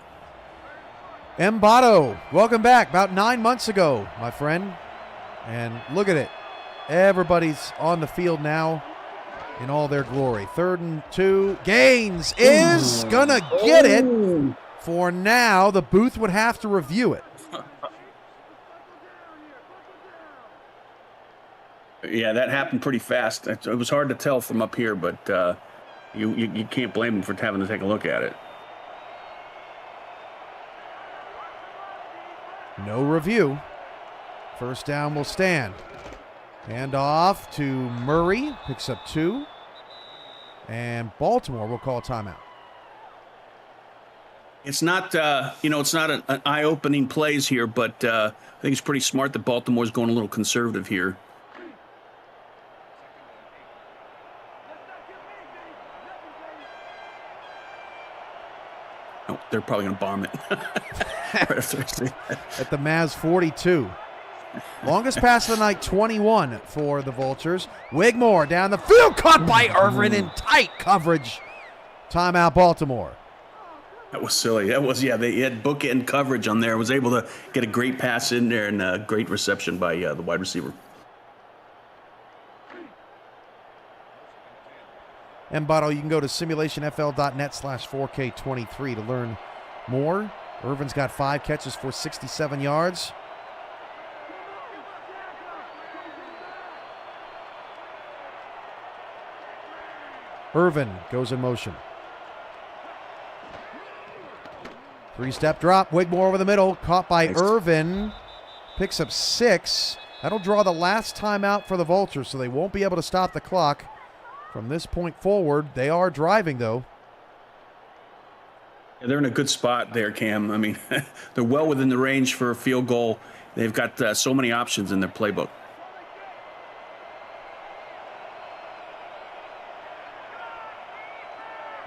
S1: Mbato, welcome back. About 9 months ago, my friend. And look at it. Everybody's on the field now in all their glory. 3rd and 2. Gaines is gonna get it. For now, the booth would have to review it.
S2: Yeah, that happened pretty fast. It was hard to tell from up here, but you can't blame them for having to take a look at it.
S1: No review. 1st down will stand. Hand off to Murray. Picks up 2. And Baltimore will call a timeout.
S2: It's not, it's not an eye-opening plays here, but I think it's pretty smart that Baltimore's going a little conservative here. Oh, they're probably going to bomb it. Right after
S1: At the Mavs 42. Longest pass of the night, 21 for the Vultures. Wigmore down the field, caught by Irvin in tight coverage. Timeout, Baltimore.
S2: That was silly. They had bookend coverage on there. Was able to get a great pass in there and a great reception by the wide receiver.
S1: And Bottle, you can go to simulationfl.net/4K23 to learn more. Irvin's got 5 catches for 67 yards. Irvin goes in motion. 3-step drop. Wigmore over the middle. Caught by Irvin. Picks up 6. That'll draw the last timeout for the Vultures, so they won't be able to stop the clock. From this point forward, they are driving, though.
S2: Yeah, they're in a good spot there, Cam. I mean, they're well within the range for a field goal. They've got so many options in their playbook.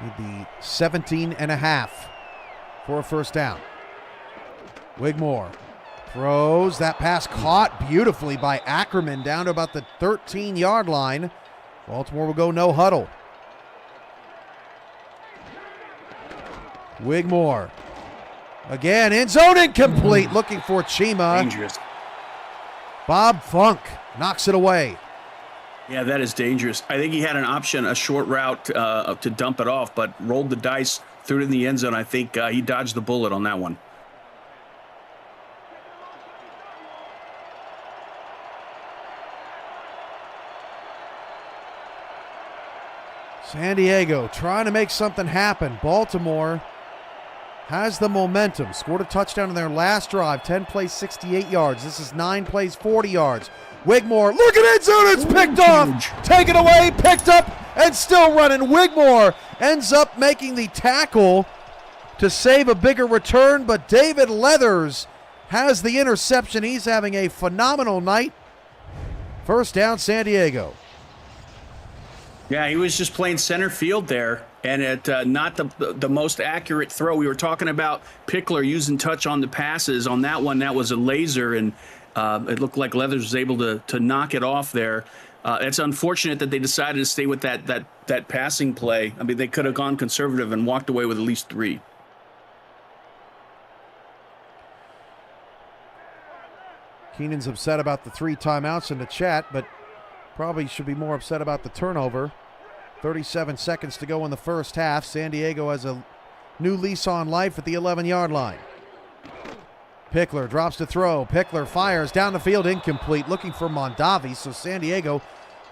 S1: Need the 17.5 for a 1st down. Wigmore throws. That pass caught beautifully by Ackerman down to about the 13-yard line. Baltimore will go no huddle. Wigmore. Again, end zone incomplete. Looking for Chima.
S2: Dangerous.
S1: Bob Funk knocks it away.
S2: Yeah, that is dangerous. I think he had an option, a short route to dump it off, but rolled the dice, threw it in the end zone. I think he dodged the bullet on that one.
S1: San Diego trying to make something happen. Baltimore has the momentum. Scored a touchdown in their last drive. 10 plays, 68 yards. This is 9 plays, 40 yards. Wigmore, look at end zone. It's picked off. Taken away, picked up, and still running. Wigmore ends up making the tackle to save a bigger return, but David Leathers has the interception. He's having a phenomenal night. First down, San Diego.
S2: Yeah, he was just playing center field there, and it not the most accurate throw. We were talking about Pickler using touch on the passes. On that one, that was a laser, and it looked like Leathers was able to knock it off there. It's unfortunate that they decided to stay with that passing play. I mean, they could have gone conservative and walked away with at least 3.
S1: Keenan's upset about the 3 timeouts in the chat, but probably should be more upset about the turnover. 37 seconds to go in the first half. San Diego has a new lease on life at the 11-yard line. Pickler drops to throw. Pickler fires down the field, incomplete, looking for Mondavi. So San Diego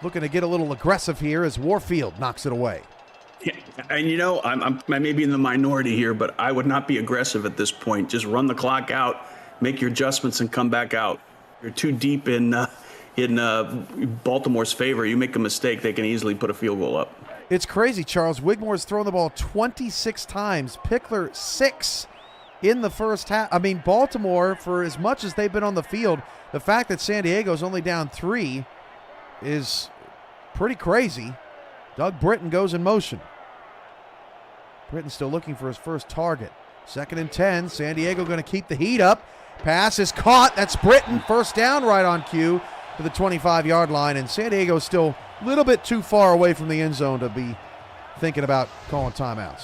S1: looking to get a little aggressive here as Warfield knocks it away.
S2: Yeah, and I may be in the minority here, but I would not be aggressive at this point. Just run the clock out, make your adjustments, and come back out. You're too deep in Baltimore's favor. You make a mistake, they can easily put a field goal up.
S1: It's crazy, Charles. Wigmore's thrown the ball 26 times. Pickler 6 in the first half. I mean, Baltimore, for as much as they've been on the field, the fact that San Diego's only down 3 is pretty crazy. Doug Britton goes in motion. Britton's still looking for his first target. 2nd and 10. San Diego going to keep the heat up. Pass is caught. That's Britton. First down right on cue to the 25-yard line, and San Diego's still a little bit too far away from the end zone to be thinking about calling timeouts.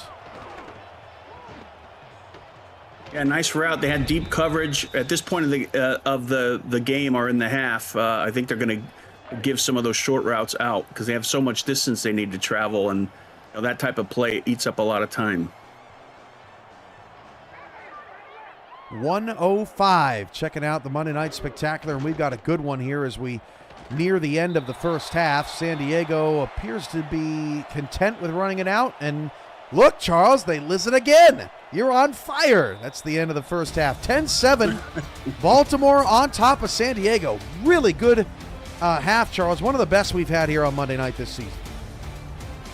S2: Yeah, nice route. They had deep coverage at this point of the game or in the half. I think they're going to give some of those short routes out because they have so much distance they need to travel, and that type of play eats up a lot of time.
S1: 105 checking out the Monday Night Spectacular, and we've got a good one here as we near the end of the first half. San Diego appears to be content with running it out, and look, Charles, they listen again. You're on fire. That's the end of the first half. 10-7, Baltimore on top of San Diego. Really good half, Charles. One of the best we've had here on Monday night this season.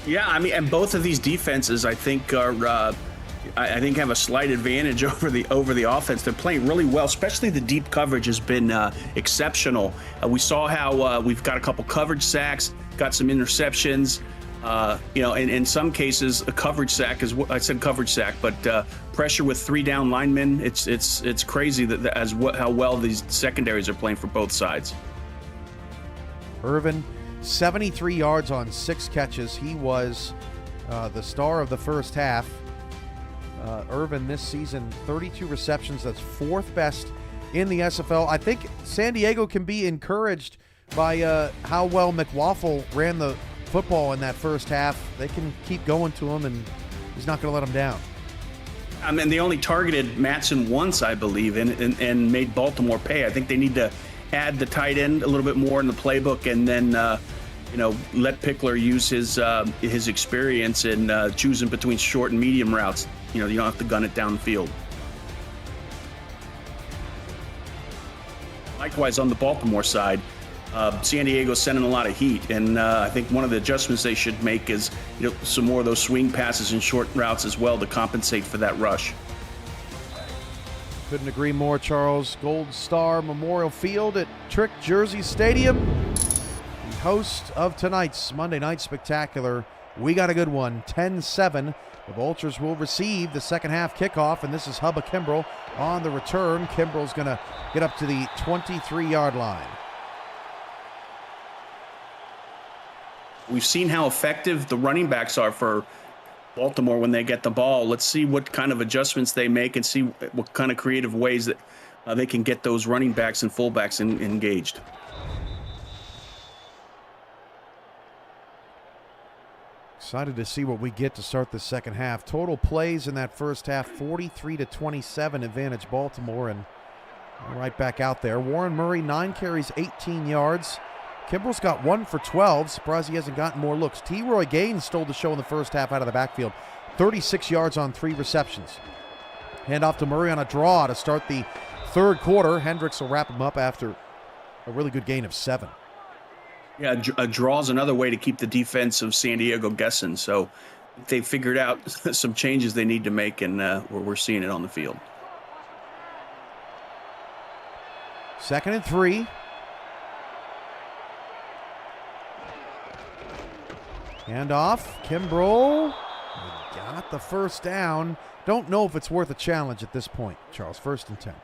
S2: Yeah, I mean, and both of these defenses, I think, are have a slight advantage over the offense. They're playing really well, especially the deep coverage has been exceptional. We saw how we've got a couple coverage sacks, got some interceptions. In some cases, a coverage sack is what I said, coverage sack, but pressure with 3 down linemen. It's crazy how well these secondaries are playing for both sides.
S1: Irvin, 73 yards on 6 catches. He was the star of the first half. Irvin this season, 32 receptions. That's 4th best in the SFL. I think San Diego can be encouraged by how well McWaffle ran the football in that first half. They can keep going to him, and he's not going to let them down.
S2: I mean, they only targeted Matson once, I believe, and made Baltimore pay. I think they need to add the tight end a little bit more in the playbook, and then let Pickler use his experience in choosing between short and medium routes. You don't have to gun it downfield. Likewise, on the Baltimore side, San Diego's sending a lot of heat, and I think one of the adjustments they should make is some more of those swing passes and short routes as well to compensate for that rush.
S1: Couldn't agree more, Charles. Gold Star Memorial Field at Trick Jersey Stadium. The host of tonight's Monday Night Spectacular. We got a good one, 10-7. The Vultures will receive the second half kickoff, and this is Hubba Kimbrell on the return. Kimbrell's going to get up to the 23-yard line.
S2: We've seen how effective the running backs are for Baltimore when they get the ball. Let's see what kind of adjustments they make and see what kind of creative ways that they can get those running backs and fullbacks engaged.
S1: Excited to see what we get to start the second half. Total plays in that first half, 43-27 advantage Baltimore, and right back out there. Warren Murray, 9 carries, 18 yards. Kimbrell's got 1 for 12. Surprised he hasn't gotten more looks. T-Roy Gaines stole the show in the first half out of the backfield. 36 yards on 3 receptions. Hand off to Murray on a draw to start the third quarter. Hendricks will wrap him up after a really good gain of 7.
S2: Yeah, a draw is another way to keep the defense of San Diego guessing. So they figured out some changes they need to make, and we're seeing it on the field.
S1: 2nd and 3. Hand off. Kimbrell got the first down. Don't know if it's worth a challenge at this point, Charles. 1st and 10.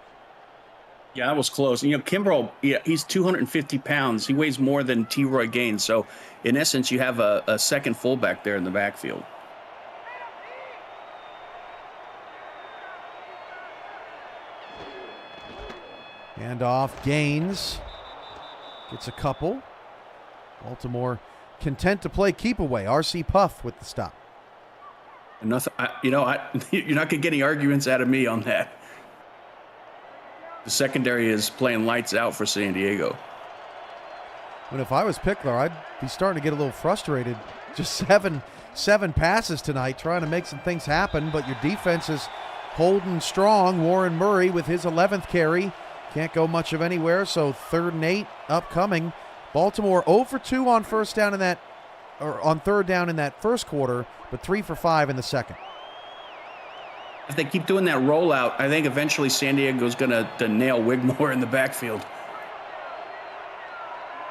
S2: Yeah, that was close. You know, Kimbrell, he's 250 pounds. He weighs more than T-Roy Gaines. So, in essence, you have a second fullback there in the backfield.
S1: Hand off. Gaines gets a couple. Baltimore content to play keep away. R.C. Puff with the stop.
S2: Nothing. You're not going to get any arguments out of me on that. The secondary is playing lights out for San Diego.
S1: But if I was Pickler, I'd be starting to get a little frustrated. Just seven passes tonight, trying to make some things happen, but your defense is holding strong. Warren Murray with his 11th carry. Can't go much of anywhere, so 3rd and 8 upcoming. Baltimore 0 for 2 on third down in that first quarter, but 3 for 5 in the second.
S2: If they keep doing that rollout, I think eventually San Diego's going to nail Wigmore in the backfield.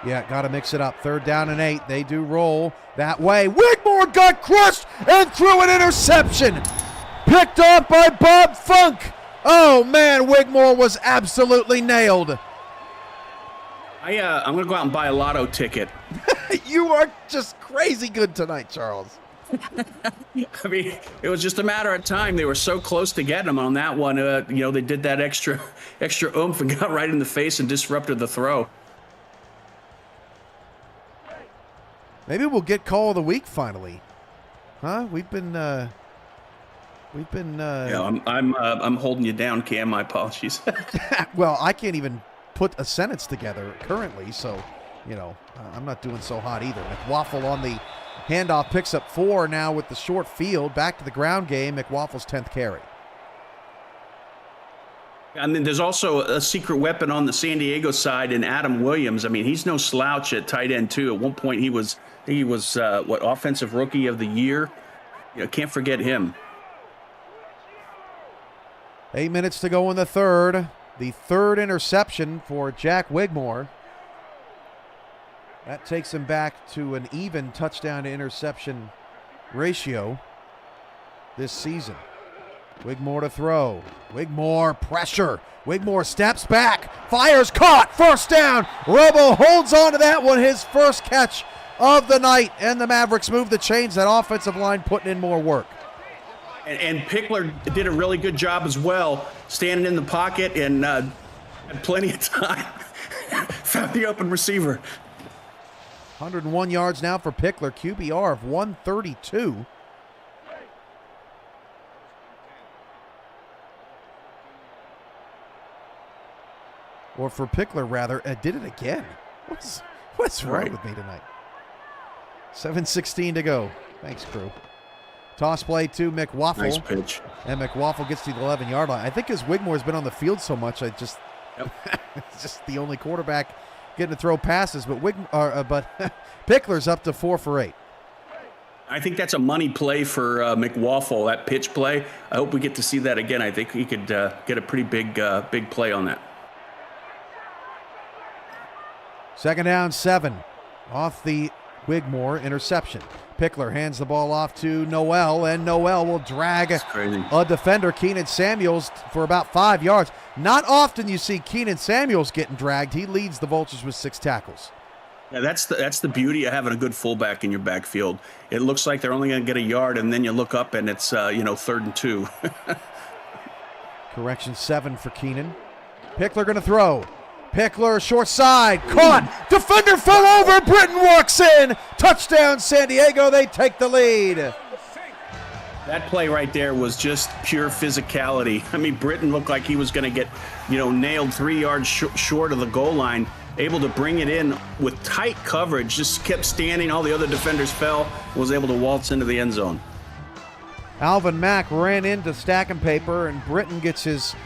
S1: Yeah, got to mix it up. 3rd down and 8. They do roll that way. Wigmore got crushed and threw an interception. Picked off by Bob Funk. Oh, man, Wigmore was absolutely nailed.
S2: I'm going to go out and buy a lotto ticket.
S1: You are just crazy good tonight, Charles.
S2: I mean, it was just a matter of time. They were so close to getting him on that one. They did that extra oomph and got right in the face and disrupted the throw.
S1: Maybe we'll get call of the week finally, huh? We've been. Yeah,
S2: I'm holding you down, Cam. My apologies.
S1: Well, I can't even put a sentence together currently, so I'm not doing so hot either. McWaffle on the handoff picks up 4 now with the short field. Back to the ground game. McWaffle's 10th carry.
S2: And then there's also a secret weapon on the San Diego side in Adam Williams. I mean, he's no slouch at tight end too. At one point, he was offensive rookie of the year. Can't forget him.
S1: 8 minutes to go in the third. The 3rd interception for Jack Wigmore. That takes him back to an even touchdown to interception ratio this season. Wigmore to throw. Wigmore pressure. Wigmore steps back. Fires, caught. 1st down. Robo holds on to that one. His first catch of the night. And the Mavericks move the chains. That offensive line putting in more work.
S2: And Pickler did a really good job as well, standing in the pocket and had plenty of time. Found the open receiver.
S1: 101 yards now for Pickler. QBR of 132. Or for Pickler, rather, did it again. What's wrong with me tonight? 7:16 to go. Thanks, crew. Toss play to McWaffle.
S2: Nice pitch.
S1: And McWaffle gets to the 11-yard line. I think as Wigmore's been on the field so much, it's just the only quarterback getting to throw passes. But Pickler's up to 4 for 8.
S2: I think that's a money play for McWaffle, that pitch play. I hope we get to see that again. I think he could get a pretty big play on that.
S1: 2nd down, 7. Off the Wigmore interception. Pickler hands the ball off to Noel, and Noel will drag a defender, Keenan Samuels, for about 5 yards. Not often you see Keenan Samuels getting dragged. He leads the Vultures with 6 tackles.
S2: Yeah, that's the beauty of having a good fullback in your backfield. It looks like they're only going to get a yard, and then you look up and it's 3rd and 2.
S1: Correction 7 for Keenan. Pickler going to throw. Pickler, short side, caught. Defender fell over. Britton walks in. Touchdown, San Diego. They take the lead.
S2: That play right there was just pure physicality. I mean, Britton looked like he was going to get, nailed 3 yards short of the goal line. Able to bring it in with tight coverage, just kept standing. All the other defenders fell, was able to waltz into the end zone.
S1: Alvin Mack ran into stacking paper, and Britton gets his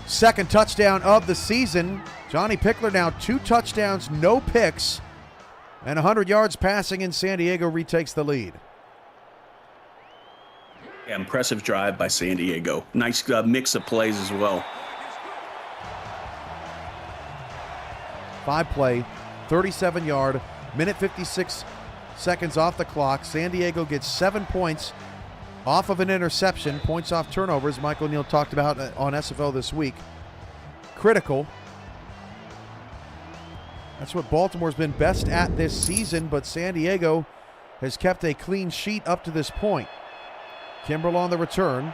S1: 2nd touchdown of the season. Johnny Pickler now 2 touchdowns, no picks, and 100 yards passing, and San Diego retakes the lead.
S2: Yeah, impressive drive by San Diego. Nice mix of plays as well.
S1: 5-play, 37-yard, minute 56 seconds off the clock. San Diego gets 7 points off of an interception, points off turnovers. Michael Neal talked about on SFL this week. Critical. That's what Baltimore's been best at this season, but San Diego has kept a clean sheet up to this point. Kimbrell on the return.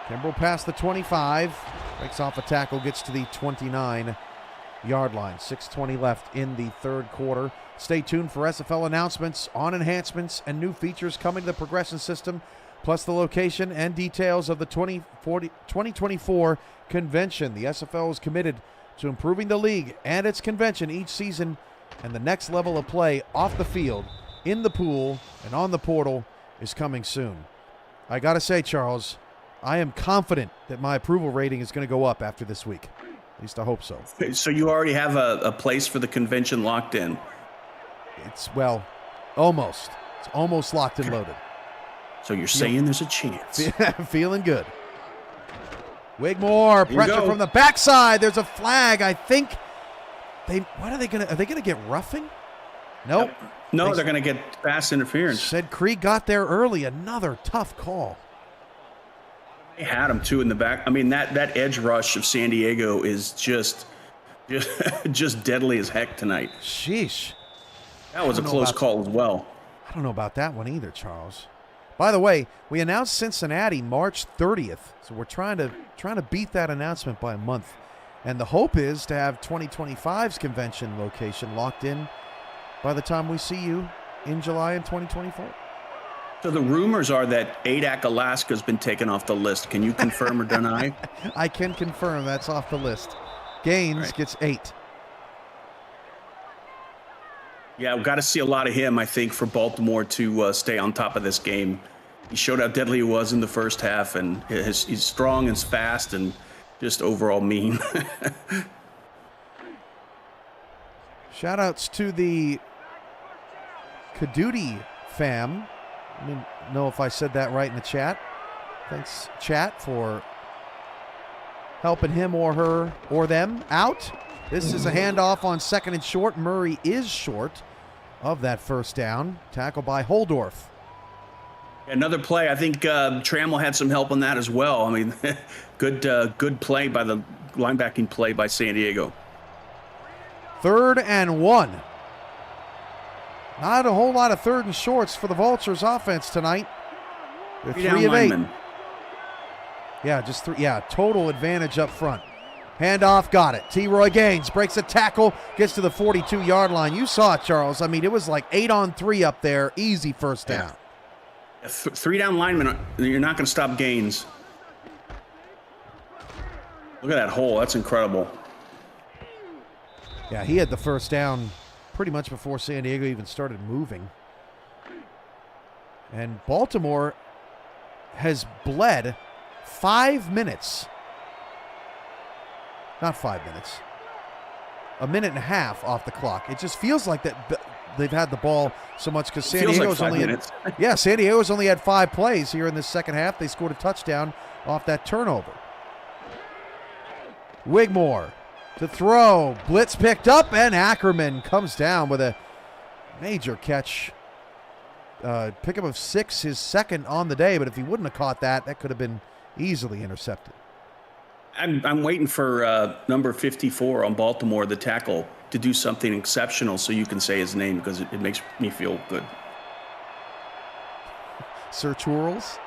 S1: Kimbrell past the 25, breaks off a tackle, gets to the 29-yard line. 6:20 left in the 3rd quarter. Stay tuned for SFL announcements on enhancements and new features coming to the progression system, plus the location and details of the 2024 convention. The SFL is committed to improving the league and its convention each season, and the next level of play off the field, in the pool, and on the portal is coming soon. I got to say, Charles, I am confident that my approval rating is going to go up after this week. At least I hope so.
S2: So you already have a place for the convention locked in?
S1: It's, almost. It's almost locked and loaded.
S2: So you're saying there's a chance.
S1: Feeling good. Wigmore, pressure from the backside. There's a flag. I think are they gonna get roughing? Nope.
S2: No, they're gonna get pass interference.
S1: Said Krieg got there early. Another tough call.
S2: They had him too in the back. I mean, that edge rush of San Diego is just deadly as heck tonight.
S1: Sheesh.
S2: That was a close call as well.
S1: I don't know about that one either, Charles. By the way, we announced Cincinnati March 30th, so we're trying to beat that announcement by a month. And the hope is to have 2025's convention location locked in by the time we see you in July in 2024.
S2: So the rumors are that Adak, Alaska has been taken off the list. Can you confirm or deny?
S1: I can confirm that's off the list. Gaines gets 8.
S2: Yeah, we've got to see a lot of him, I think, for Baltimore to stay on top of this game. He showed how deadly he was in the first half, and he's strong and fast and just overall mean.
S1: Shout-outs to the Caduti fam. I didn't know if I said that right in the chat. Thanks, chat, for helping him or her or them out. This is a handoff on 2nd and short. Murray is short of that first down. Tackle by Holdorf.
S2: Another play. I think Trammell had some help on that as well. I mean, good play by the linebacking play by San Diego.
S1: 3rd and 1. Not a whole lot of 3rd and shorts for the Vultures offense tonight. They're 3 of 8. Yeah, just 3. Yeah, total advantage up front. Handoff, got it. T-Roy Gaines breaks a tackle, gets to the 42-yard line. You saw it, Charles. I mean, it was like 8-on-3 up there. Easy first down.
S2: Yeah. 3 down linemen, you're not going to stop Gaines. Look at that hole. That's incredible.
S1: Yeah, he had the first down pretty much before San Diego even started moving. And Baltimore has bled 5 minutes. Not 5 minutes. A minute and a half off the clock. It just feels like that they've had the ball so much because San Diego's
S2: like
S1: only had, San Diego's only had 5 plays here in the second half. They scored a touchdown off that turnover. Wigmore to throw. Blitz picked up, and Ackerman comes down with a major catch. Pickup of 6, his second on the day, but if he wouldn't have caught that, that could have been easily intercepted.
S2: I'm waiting for number 54 on Baltimore, the tackle, to do something exceptional so you can say his name, because it makes me feel good.
S1: Sir Charles?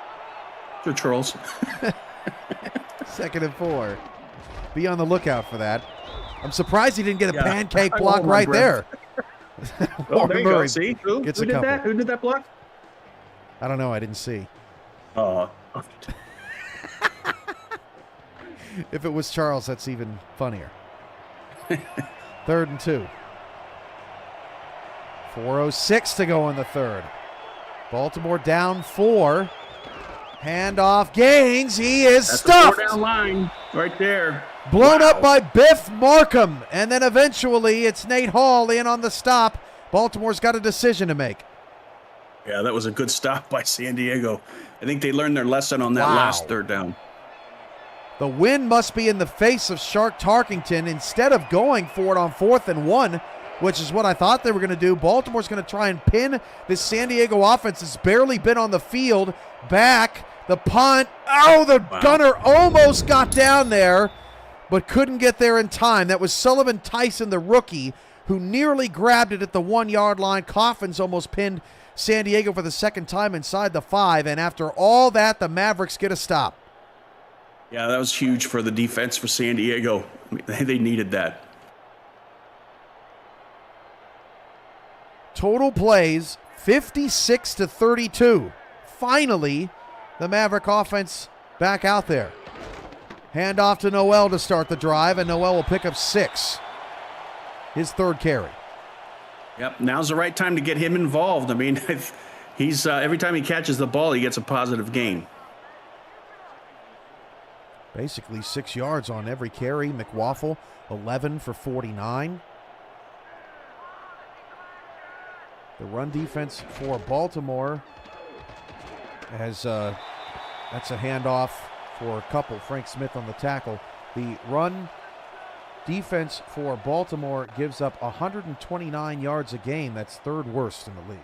S2: Sir Charles.
S1: 2nd and 4. Be on the lookout for that. I'm surprised he didn't get a pancake
S2: I
S1: block right there.
S2: Oh, there you go. See? Who
S1: gets
S2: did
S1: a couple.
S2: that? Who did that block?
S1: I don't know. I didn't see. If it was Charles, that's even funnier. 3rd and 2. 4:06 to go in the third. Baltimore down 4. Handoff gains. He is stuffed.
S2: The 4-down line right there.
S1: Blown up by Biff Markham. And then eventually it's Nate Hall in on the stop. Baltimore's got a decision to make.
S2: Yeah, that was a good stop by San Diego. I think they learned their lesson on that last 3rd down.
S1: The win must be in the face of Shark Tarkington. Instead of going for it on 4th and 1, which is what I thought they were going to do, Baltimore's going to try and pin this San Diego offense that's barely been on the field back. The punt. Oh, the gunner almost got down there, but couldn't get there in time. That was Sullivan Tyson, the rookie, who nearly grabbed it at the 1-yard line. Coffins almost pinned San Diego for the second time inside the 5, and after all that, the Mavericks get a stop.
S2: Yeah, that was huge for the defense for San Diego. I mean, they needed that.
S1: Total plays 56-32. Finally, the Maverick offense back out there. Handoff to Noel to start the drive, and Noel will pick up 6. His 3rd carry.
S2: Yep, now's the right time to get him involved. I mean, he's every time he catches the ball, he gets a positive gain.
S1: Basically 6 yards on every carry. McWaffle, 11 for 49. The run defense for Baltimore has that's a handoff for a couple. Frank Smith on the tackle. The run defense for Baltimore gives up 129 yards a game. That's 3rd worst in the league.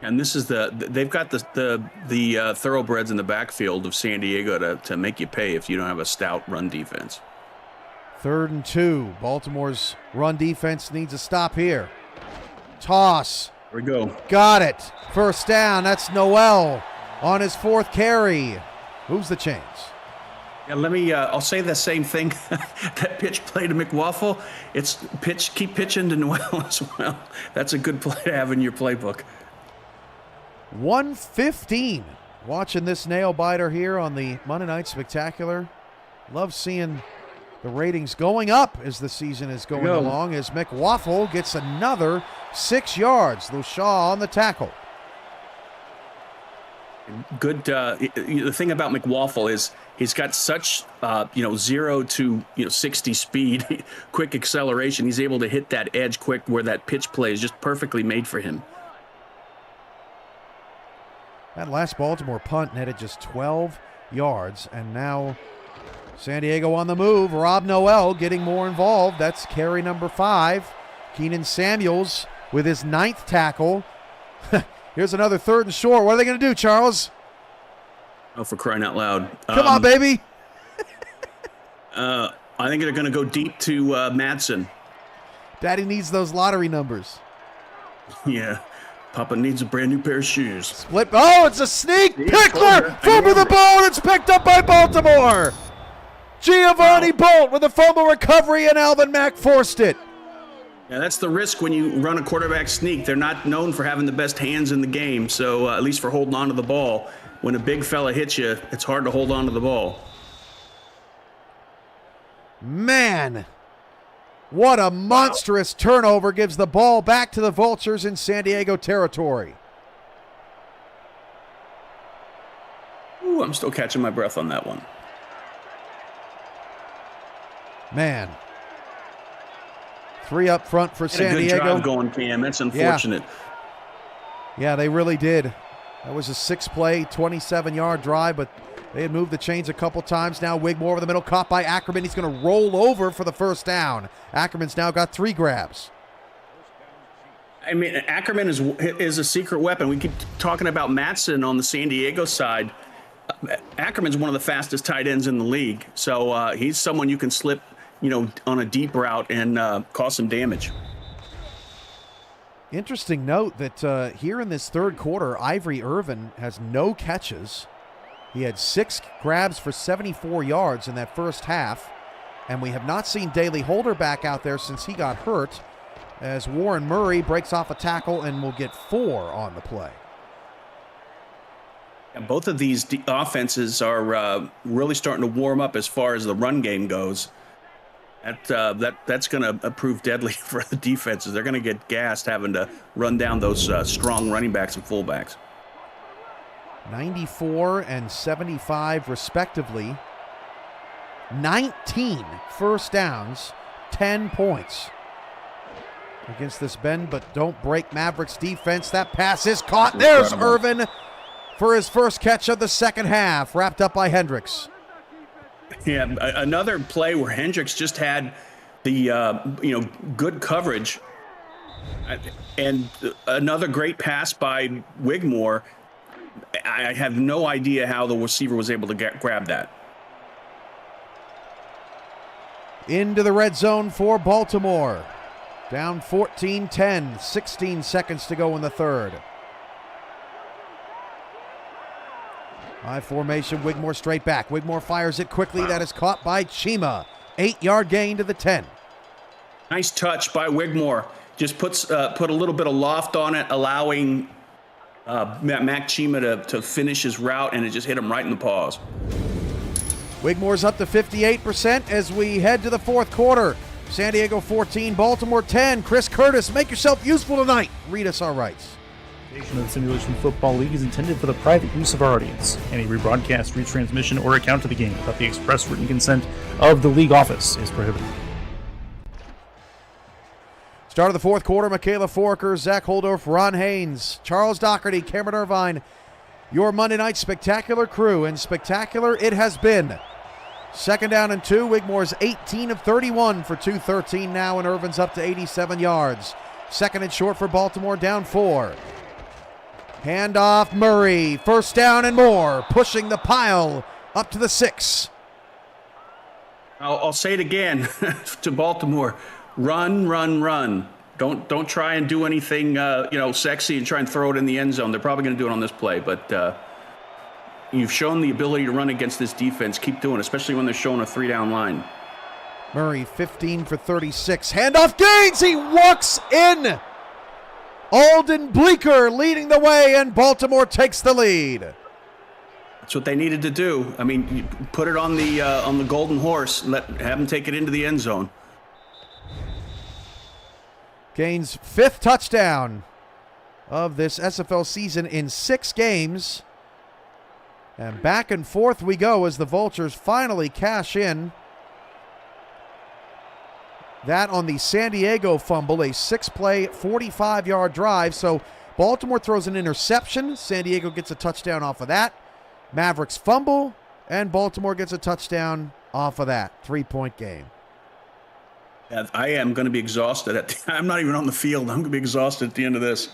S2: And this is they've got the thoroughbreds in the backfield of San Diego to make you pay if you don't have a stout run defense.
S1: 3rd and 2. Baltimore's run defense needs a stop here. Toss.
S2: Here we go.
S1: Got it. 1st down. That's Noel on his 4th carry. Moves the chains.
S2: Yeah, I'll say the same thing. That pitch play to McWaffle, keep pitching to Noel as well. That's a good play to have in your playbook.
S1: 1:15. Watching this nail biter here on the Monday Night Spectacular. Love seeing the ratings going up as the season is going along, as McWaffle gets another 6 yards. Lushaw on the tackle.
S2: Good. The thing about McWaffle is he's got such 0 to 60 speed, quick acceleration. He's able to hit that edge quick, where that pitch play is just perfectly made for him.
S1: That last Baltimore punt netted just 12 yards, and now San Diego on the move. Rob Noel getting more involved. That's carry number 5. Keenan Samuels with his 9th tackle. Here's another 3rd and short. What are they going to do, Charles?
S2: Oh, for crying out loud.
S1: Come on, baby.
S2: I think they're going to go deep to Madsen.
S1: Daddy needs those lottery numbers.
S2: Yeah. Papa needs a brand new pair of shoes.
S1: Split. Oh, it's a sneak. Pickler fumble the ball, and it's picked up by Baltimore. Giovanni Bolt with a fumble recovery, and Alvin Mack forced it.
S2: Yeah, that's the risk when you run a quarterback sneak. They're not known for having the best hands in the game, so at least for holding on to the ball. When a big fella hits you, it's hard to hold on to the ball.
S1: Man, what a monstrous turnover. Gives the ball back to the Vultures in San Diego territory.
S2: Ooh, I'm still catching my breath on that one.
S1: Man. 3 up front for San Diego.
S2: Good drive going, Cam. That's unfortunate.
S1: Yeah, they really did. That was a 6-play, 27-yard drive, but they had moved the chains a couple times. Now Wigmore over the middle, caught by Ackerman. He's going to roll over for the 1st down. Ackerman's now got 3 grabs.
S2: I mean, Ackerman is a secret weapon. We keep talking about Madsen on the San Diego side. Ackerman's one of the fastest tight ends in the league, so he's someone you can slip, on a deep route and cause some damage.
S1: Interesting note that here in this third quarter, Ivory Irvin has no catches. He had 6 grabs for 74 yards in that first half, and we have not seen Daley Holder back out there since he got hurt, as Warren Murray breaks off a tackle and will get 4 on the play.
S2: And both of these offenses are really starting to warm up as far as the run game goes. That's going to prove deadly for the defenses. They're going to get gassed having to run down those strong running backs and fullbacks.
S1: 94 and 75 respectively. 19 first downs, 10 points against this bend but don't break Mavericks defense. That pass is caught. There's Irvin for his first catch of the second half, wrapped up by Hendricks.
S2: Yeah, another play where Hendricks just had the good coverage, and another great pass by Wigmore. I have no idea how the receiver was able to grab that.
S1: Into the red zone for Baltimore. Down 14-10, 16 seconds to go in the third. High formation, Wigmore straight back. Wigmore fires it quickly. Wow. That is caught by Chima. 8-yard gain to the 10.
S2: Nice touch by Wigmore. Just put a little bit of loft on it, allowing Mac Chima to finish his route, and it just hit him right in the paws.
S1: Wigmore's up to 58% as we head to the fourth quarter. San Diego 14, Baltimore 10. Chris Curtis, make yourself useful tonight. Read us our rights.
S3: The Simulation Football League is intended for the private use of our audience. Any rebroadcast, retransmission, or account of the game without the express written consent of the league office is prohibited.
S1: Start of the fourth quarter, Michaela Forker, Zach Holdorf, Ron Haynes, Charles Doherty, Cameron Irvine, your Monday night spectacular crew, and spectacular it has been. Second down and 2, Wigmore's 18 of 31 for 213 now, and Irvin's up to 87 yards. Second and short for Baltimore, down 4. Handoff, Murray, first down and more, pushing the pile up to the 6.
S2: I'll say it again to Baltimore: run, run, run. Don't try and do anything sexy and try and throw it in the end zone. They're probably going to do it on this play, but you've shown the ability to run against this defense. Keep doing it, especially when they're showing a 3-down line.
S1: Murray 15 for 36. Handoff gains. He walks in. Alden Bleeker leading the way, and Baltimore takes the lead.
S2: That's what they needed to do. I mean, you put it on the golden horse, and have them take it into the end zone.
S1: Gaines' 5th touchdown of this SFL season in 6 games. And back and forth we go as the Vultures finally cash in. That on the San Diego fumble, a 6-play, 45-yard drive. So Baltimore throws an interception. San Diego gets a touchdown off of that. Mavericks fumble, and Baltimore gets a touchdown off of that. 3-point game.
S2: I am going to be exhausted. I'm not even on the field. I'm going to be exhausted at the end of this.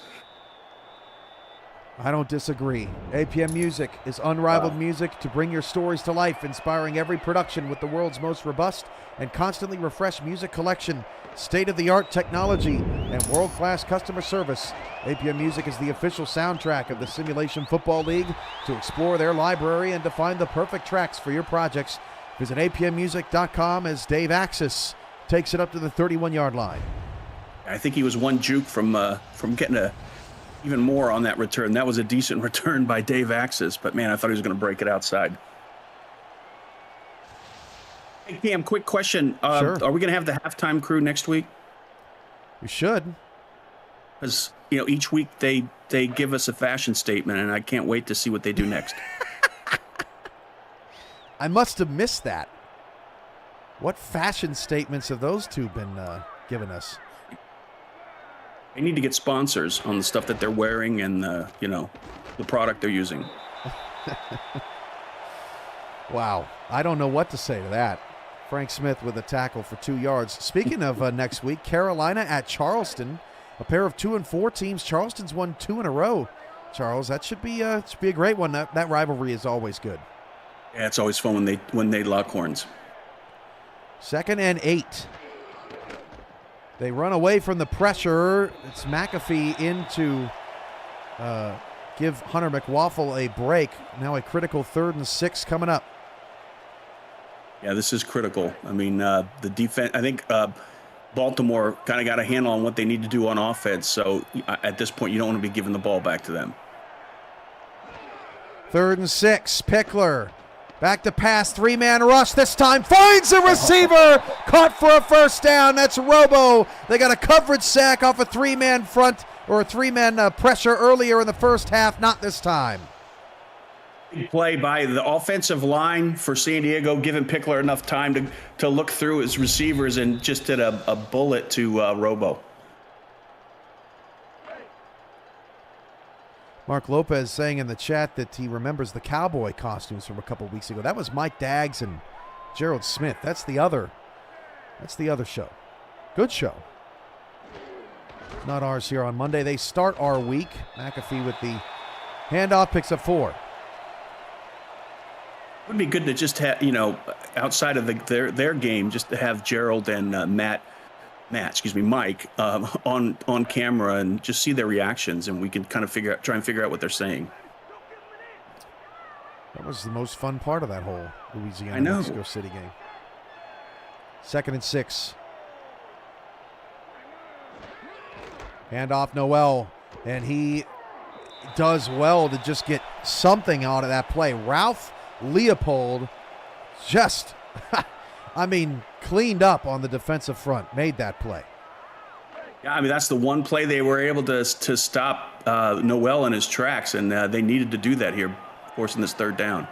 S1: I don't disagree. APM Music is unrivaled music to bring your stories to life, inspiring every production with the world's most robust and constantly refreshed music collection, state-of-the-art technology, and world-class customer service. APM Music is the official soundtrack of the Simulation Football League. To explore their library and to find the perfect tracks for your projects, visit apmmusic.com as Dave Axis takes it up to the 31-yard line.
S2: I think he was one juke from getting even more on that return. That was a decent return by Dave Axis, but man, I thought he was going to break it outside. Hey, Cam, quick question.
S1: Sure.
S2: Are we going to have the halftime crew next week?
S1: We should.
S2: Because, each week they give us a fashion statement, and I can't wait to see what they do next.
S1: I must have missed that. What fashion statements have those two been giving us?
S2: They need to get sponsors on the stuff that they're wearing and, the product they're using.
S1: Wow. I don't know what to say to that. Frank Smith with a tackle for 2 yards. Speaking of next week, Carolina at Charleston, a pair of 2-4 teams. Charleston's won 2 in a row Charles. That should be a great one. That rivalry is always good.
S2: Yeah, it's always fun when they lock horns.
S1: 2nd and 8. They run away from the pressure. It's McAfee in to give Hunter McWaffle a break. Now a critical 3rd and 6 coming up.
S2: Yeah, this is critical. I mean, the defense, I think Baltimore kind of got a handle on what they need to do on offense. So at this point, you don't want to be giving the ball back to them.
S1: 3rd and 6. Pickler. Back to pass. 3-man rush. This time finds a receiver. Caught for a first down. That's Robo. They got a coverage sack off a 3-man front or a 3-man pressure earlier in the first half. Not this time.
S2: Play by the offensive line for San Diego, giving Pickler enough time to look through his receivers and just did a bullet to Robo.
S1: Mark Lopez saying in the chat that he remembers the cowboy costumes from a couple weeks ago. That was Mike Daggs and Gerald Smith. That's the other show. Good show. Not ours here on Monday. They start our week. McAfee with the handoff, picks up 4.
S2: It would be good to just have, outside of their game, just to have Gerald and Mike on camera and just see their reactions, and we can kind of try and figure out what they're saying.
S1: That was the most fun part of that whole Louisiana-Mexico City game. 2nd and 6. Handoff Noel, and he does well to just get something out of that play. Ralph Leopold just, cleaned up on the defensive front, made that play.
S2: Yeah, that's the one play they were able to stop Noel in his tracks, and they needed to do that here, forcing this 3rd down.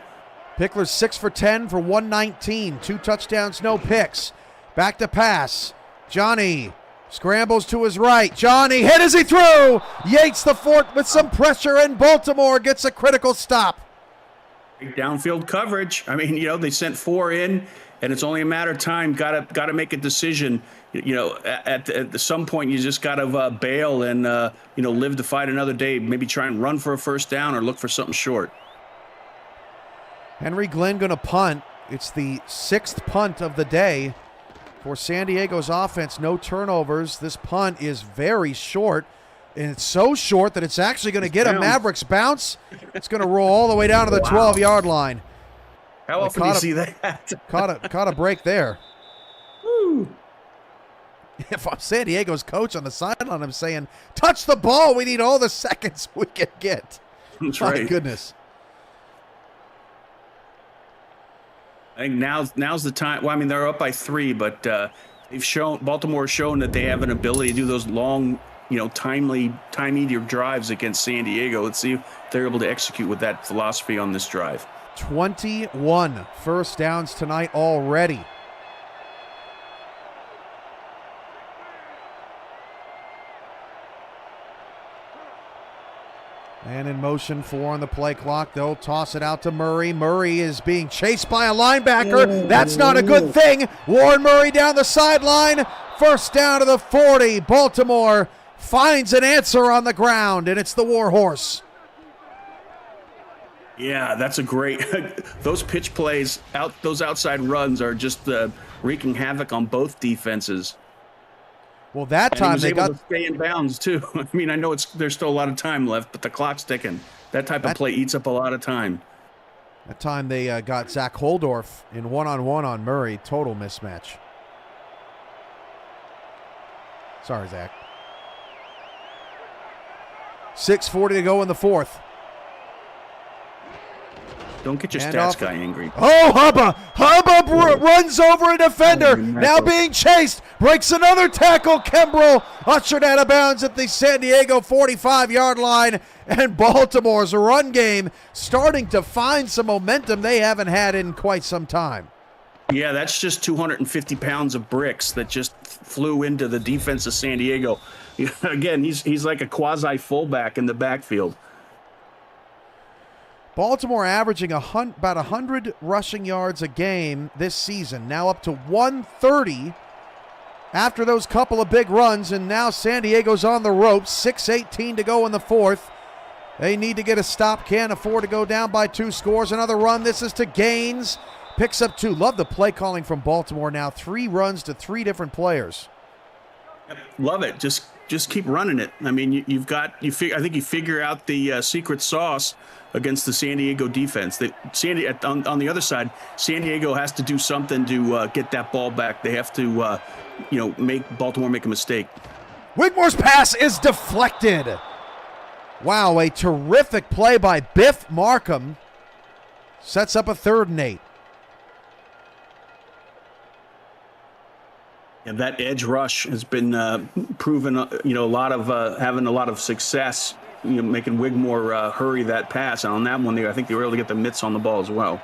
S1: Pickler's 6 for 10 for 119, 2 touchdowns, no picks. Back to pass. Johnny scrambles to his right. Johnny hit as he threw. Yates the fort with some pressure, and Baltimore gets a critical stop.
S2: Downfield coverage. They sent 4 in, and it's only a matter of time. Got to make a decision. At some point, you just got to bail and live to fight another day. Maybe try and run for a first down or look for something short.
S1: Henry Glenn going to punt. It's the 6th punt of the day for San Diego's offense. No turnovers. This punt is very short. And it's so short that it's actually going to get a Mavericks bounce. It's going to roll all the way down to the 12-yard line.
S2: How often do you see that?
S1: caught a break there.
S2: Woo.
S1: If I'm San Diego's coach on the sideline, I'm saying, touch the ball. We need all the seconds we can get.
S2: That's
S1: My
S2: right.
S1: goodness.
S2: I think now's the time. Well, they're up by 3, but Baltimore's shown that they have an ability to do those long, time-eater drives against San Diego. Let's see if they're able to execute with that philosophy on this drive.
S1: 21 first downs tonight already. And in motion, 4 on the play clock. They'll toss it out to Murray. Murray is being chased by a linebacker. That's not a good thing. Warren Murray down the sideline. First down to the 40. Baltimore finds an answer on the ground, and it's the Warhorse.
S2: Yeah, that's a great – those pitch plays, those outside runs are just wreaking havoc on both defenses.
S1: Well, that time
S2: they got to stay in bounds too. I know there's still a lot of time left, but the clock's ticking. That type of play eats up a lot of time.
S1: That time they got Zach Holdorf in one-on-one on Murray. Total mismatch. Sorry, Zach. 6:40 to go in the 4th.
S2: Don't get your stats guy angry.
S1: Oh, Hubba! Hubba runs over a defender. Now being chased. Breaks another tackle. Kimbrell ushered out of bounds at the San Diego 45-yard line. And Baltimore's run game starting to find some momentum they haven't had in quite some time.
S2: Yeah, that's just 250 pounds of bricks that just flew into the defense of San Diego. Again, he's like a quasi-fullback in the backfield.
S1: Baltimore averaging about 100 rushing yards a game this season, now up to 130 after those couple of big runs, and now San Diego's on the ropes. 6:18 to go in the 4th. They need to get a stop. Can't afford to go down by 2 scores. Another run. This is to Gaines. Picks up 2. Love the play calling from Baltimore now. 3 runs to 3 different players.
S2: Love it. Just keep running it. I mean, I think you figure out the secret sauce against the San Diego defense. On the other side, San Diego has to do something to get that ball back. They have to, make Baltimore make a mistake.
S1: Wigmore's pass is deflected. Wow, a terrific play by Biff Markham. Sets up a 3rd and 8.
S2: And that edge rush has been proven, having a lot of success, making Wigmore hurry that pass. And on that one, I think they were able to get the mitts on the ball as well.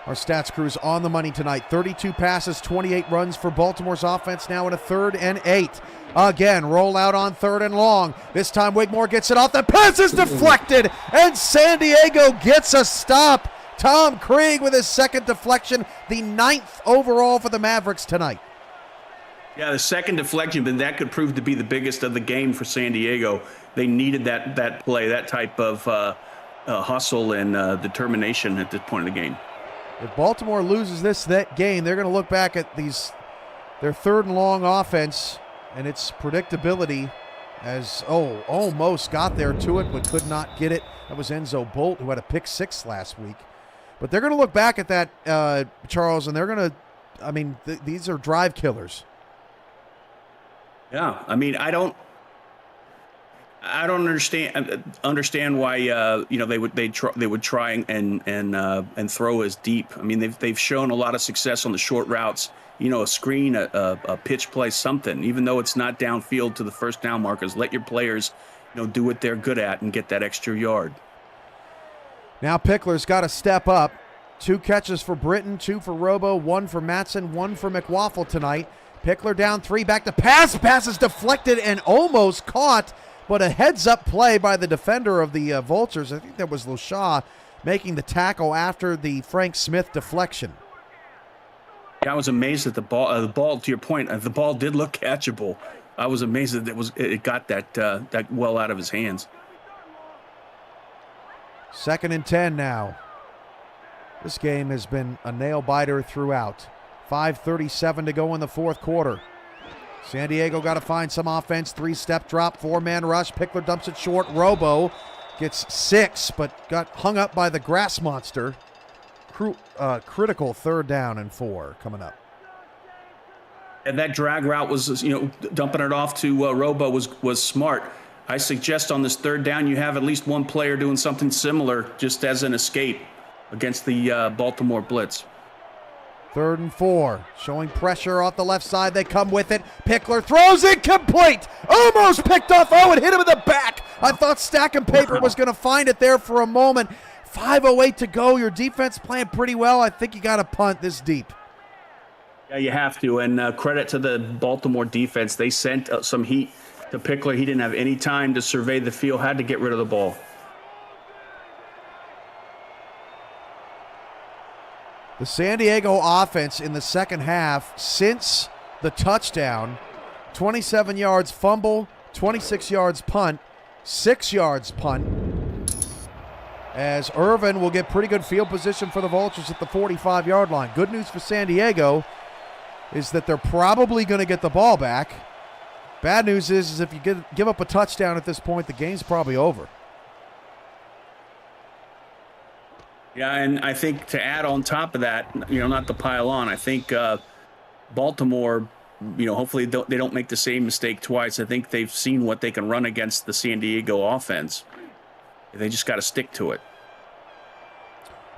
S1: Our stats crew's on the money tonight. 32 passes, 28 runs for Baltimore's offense now in a 3rd and 8. Again, roll out on 3rd and long. This time Wigmore gets it off. The pass is deflected, and San Diego gets a stop. Tom Krieg with his 2nd deflection, the 9th overall for the Mavericks tonight.
S2: Yeah, the 2nd deflection, but that could prove to be the biggest of the game for San Diego. They needed that play, that type of hustle and determination at this point in the game.
S1: If Baltimore loses that game, they're going to look back at their 3rd and long offense and its predictability as, almost got there to it but could not get it. That was Enzo Bolt, who had a pick 6 last week. But they're going to look back at that, Charles, and they're going to, these are drive killers.
S2: Yeah, I mean, I don't understand why they would try and throw as deep. I mean, they've shown a lot of success on the short routes. A screen, a pitch play, something. Even though it's not downfield to the first down markers, let your players, do what they're good at and get that extra yard.
S1: Now Pickler's got to step up. 2 catches for Britton, 2 for Robo, 1 for Matson, 1 for McWaffle tonight. Pickler down 3, back to pass. Pass is deflected and almost caught, but a heads-up play by the defender of the Vultures. I think that was Lashaw making the tackle after the Frank Smith deflection.
S2: Yeah, I was amazed at the ball. The ball, to your point, the ball did look catchable. I was amazed that it got that well out of his hands.
S1: 2nd and 10 now. This game has been a nail-biter throughout. 5:37 to go in the 4th quarter. San Diego got to find some offense. 3-step drop, 4-man rush. Pickler dumps it short. Robo gets 6, but got hung up by the grass monster. Critical 3rd down and 4 coming up.
S2: And that drag route was, dumping it off to Robo was smart. I suggest on this 3rd down you have at least one player doing something similar just as an escape against the Baltimore blitz.
S1: 3rd and 4, showing pressure off the left side. They come with it. Pickler throws it complete. Almost picked off. Oh, it hit him in the back. I thought Stack and Paper was going to find it there for a moment. 5:08 to go. Your defense playing pretty well. I think you got to punt this deep.
S2: Yeah, you have to. And credit to the Baltimore defense. They sent some heat to Pickler. He didn't have any time to survey the field. Had to get rid of the ball.
S1: The San Diego offense in the 2nd half, since the touchdown, 27 yards fumble, 26 yards punt, 6 yards punt, as Irvin will get pretty good field position for the Vultures at the 45-yard line. Good news for San Diego is that they're probably going to get the ball back. Bad news is if you give up a touchdown at this point, the game's probably over.
S2: Yeah, and I think to add on top of that, not to pile on, I think Baltimore, hopefully they don't make the same mistake twice. I think they've seen what they can run against the San Diego offense. They just got to stick to it.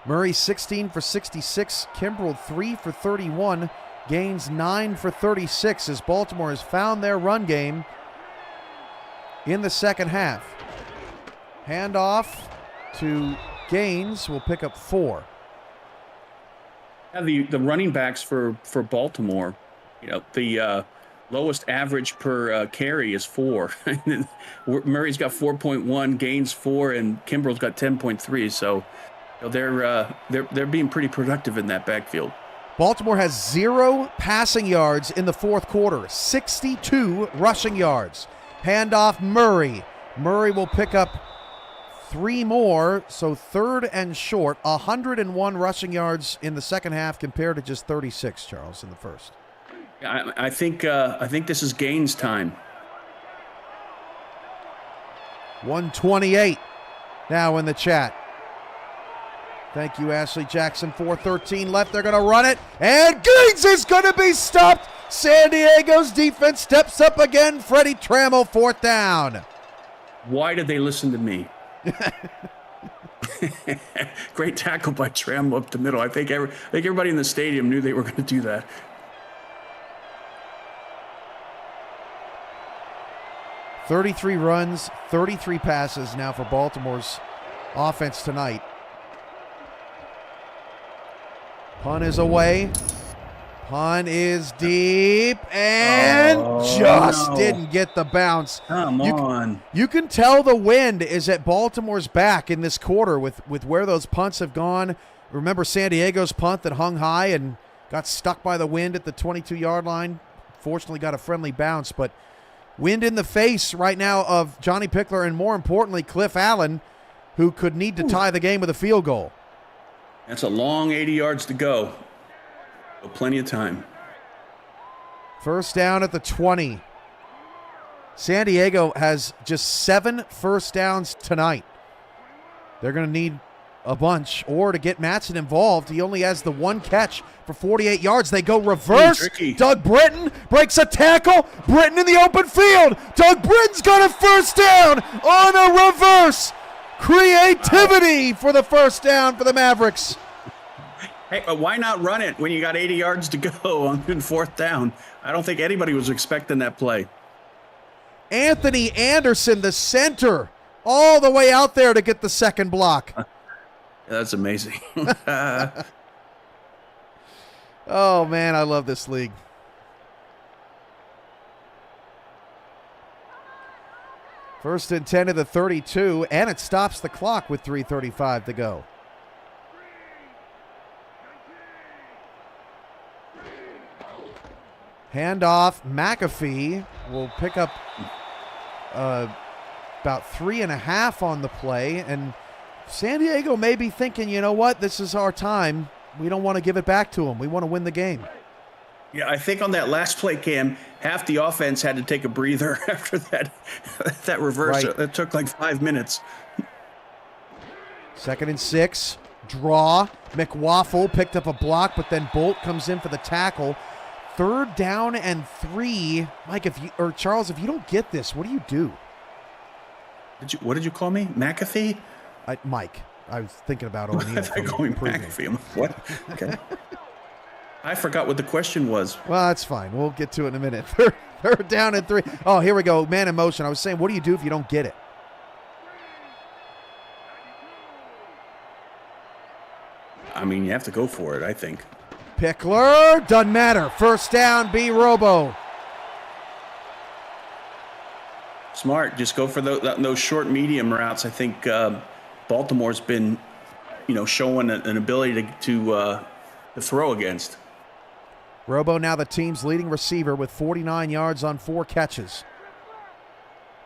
S1: Murray 16 for 66, Kimbrell 3 for 31, Gaines 9 for 36 as Baltimore has found their run game in the 2nd half. Handoff to Gaines will pick up 4.
S2: Yeah, the running backs for Baltimore, the lowest average per carry is 4. Murray's got 4.1, Gaines 4, and Kimbrell's got 10.3. So they're being pretty productive in that backfield.
S1: Baltimore has 0 passing yards in the 4th quarter, 62 rushing yards. Handoff Murray. Murray will pick up 3 more, so 3rd and short. 101 rushing yards in the second half compared to just 36, Charles, in the first.
S2: I think this is Gaines' time.
S1: 128 now in the chat. Thank you, Ashley Jackson. 4:13 left. They're going to run it, and Gaines is going to be stopped. San Diego's defense steps up again. Freddie Trammell, 4th down.
S2: Why did they listen to me? Great tackle by Trammell up the middle. I think everybody in the stadium knew they were going to do that.
S1: "33 runs, 33 passes now for Baltimore's offense tonight. Punt is away. Punt is deep and didn't get the bounce.
S2: Come on.
S1: You can tell the wind is at Baltimore's back in this quarter with where those punts have gone. Remember San Diego's punt that hung high and got stuck by the wind at the 22-yard line? Fortunately got a friendly bounce, but wind in the face right now of Johnny Pickler and, more importantly, Cliff Allen, who could need to tie the game with a field goal.
S2: That's a long 80 yards to go. Plenty of time.
S1: 1st down at the 20. San Diego has just 7 first downs tonight. They're going to need a bunch, or to get Matson involved. He only has the 1 catch for 48 yards. They go reverse. Doug Britton breaks a tackle. Britton in the open field. Doug Britton's got a 1st down on a reverse. Creativity for the 1st down for the Mavericks.
S2: Hey, why not run it when you got 80 yards to go on 4th down? I don't think anybody was expecting that play.
S1: Anthony Anderson, the center, all the way out there to get the 2nd block.
S2: That's amazing.
S1: Oh, man, I love this league. First and 10 to the 32, and it stops the clock with 3:35 to go. Handoff, McAfee will pick up about 3.5 on the play, and San Diego may be thinking, you know what, this is our time. We don't want to give it back to them. We want to win the game.
S2: Yeah, I think on that last play, Cam, half the offense had to take a breather after that reverse.
S1: Right.
S2: It took like 5 minutes.
S1: 2nd and 6, draw. McWaffle picked up a block, but then Bolt comes in for the tackle. 3rd down and 3. Mike, Charles, if you don't get this, what do you do?
S2: What did you call me? McAfee?
S1: Mike. I was thinking about O'Neal.
S2: I thought calling McAfee. I'm like, what? Okay. I forgot what the question was.
S1: Well, that's fine. We'll get to it in a minute. 3rd down and 3. Oh, here we go. Man in motion. I was saying, what do you do if you don't get it?
S2: I mean, you have to go for it, I think.
S1: Pickler, doesn't matter. 1st down, B. Robo.
S2: Smart. Just go for those short, medium routes. I think Baltimore's been, showing an ability to throw against.
S1: Robo now the team's leading receiver with 49 yards on 4 catches.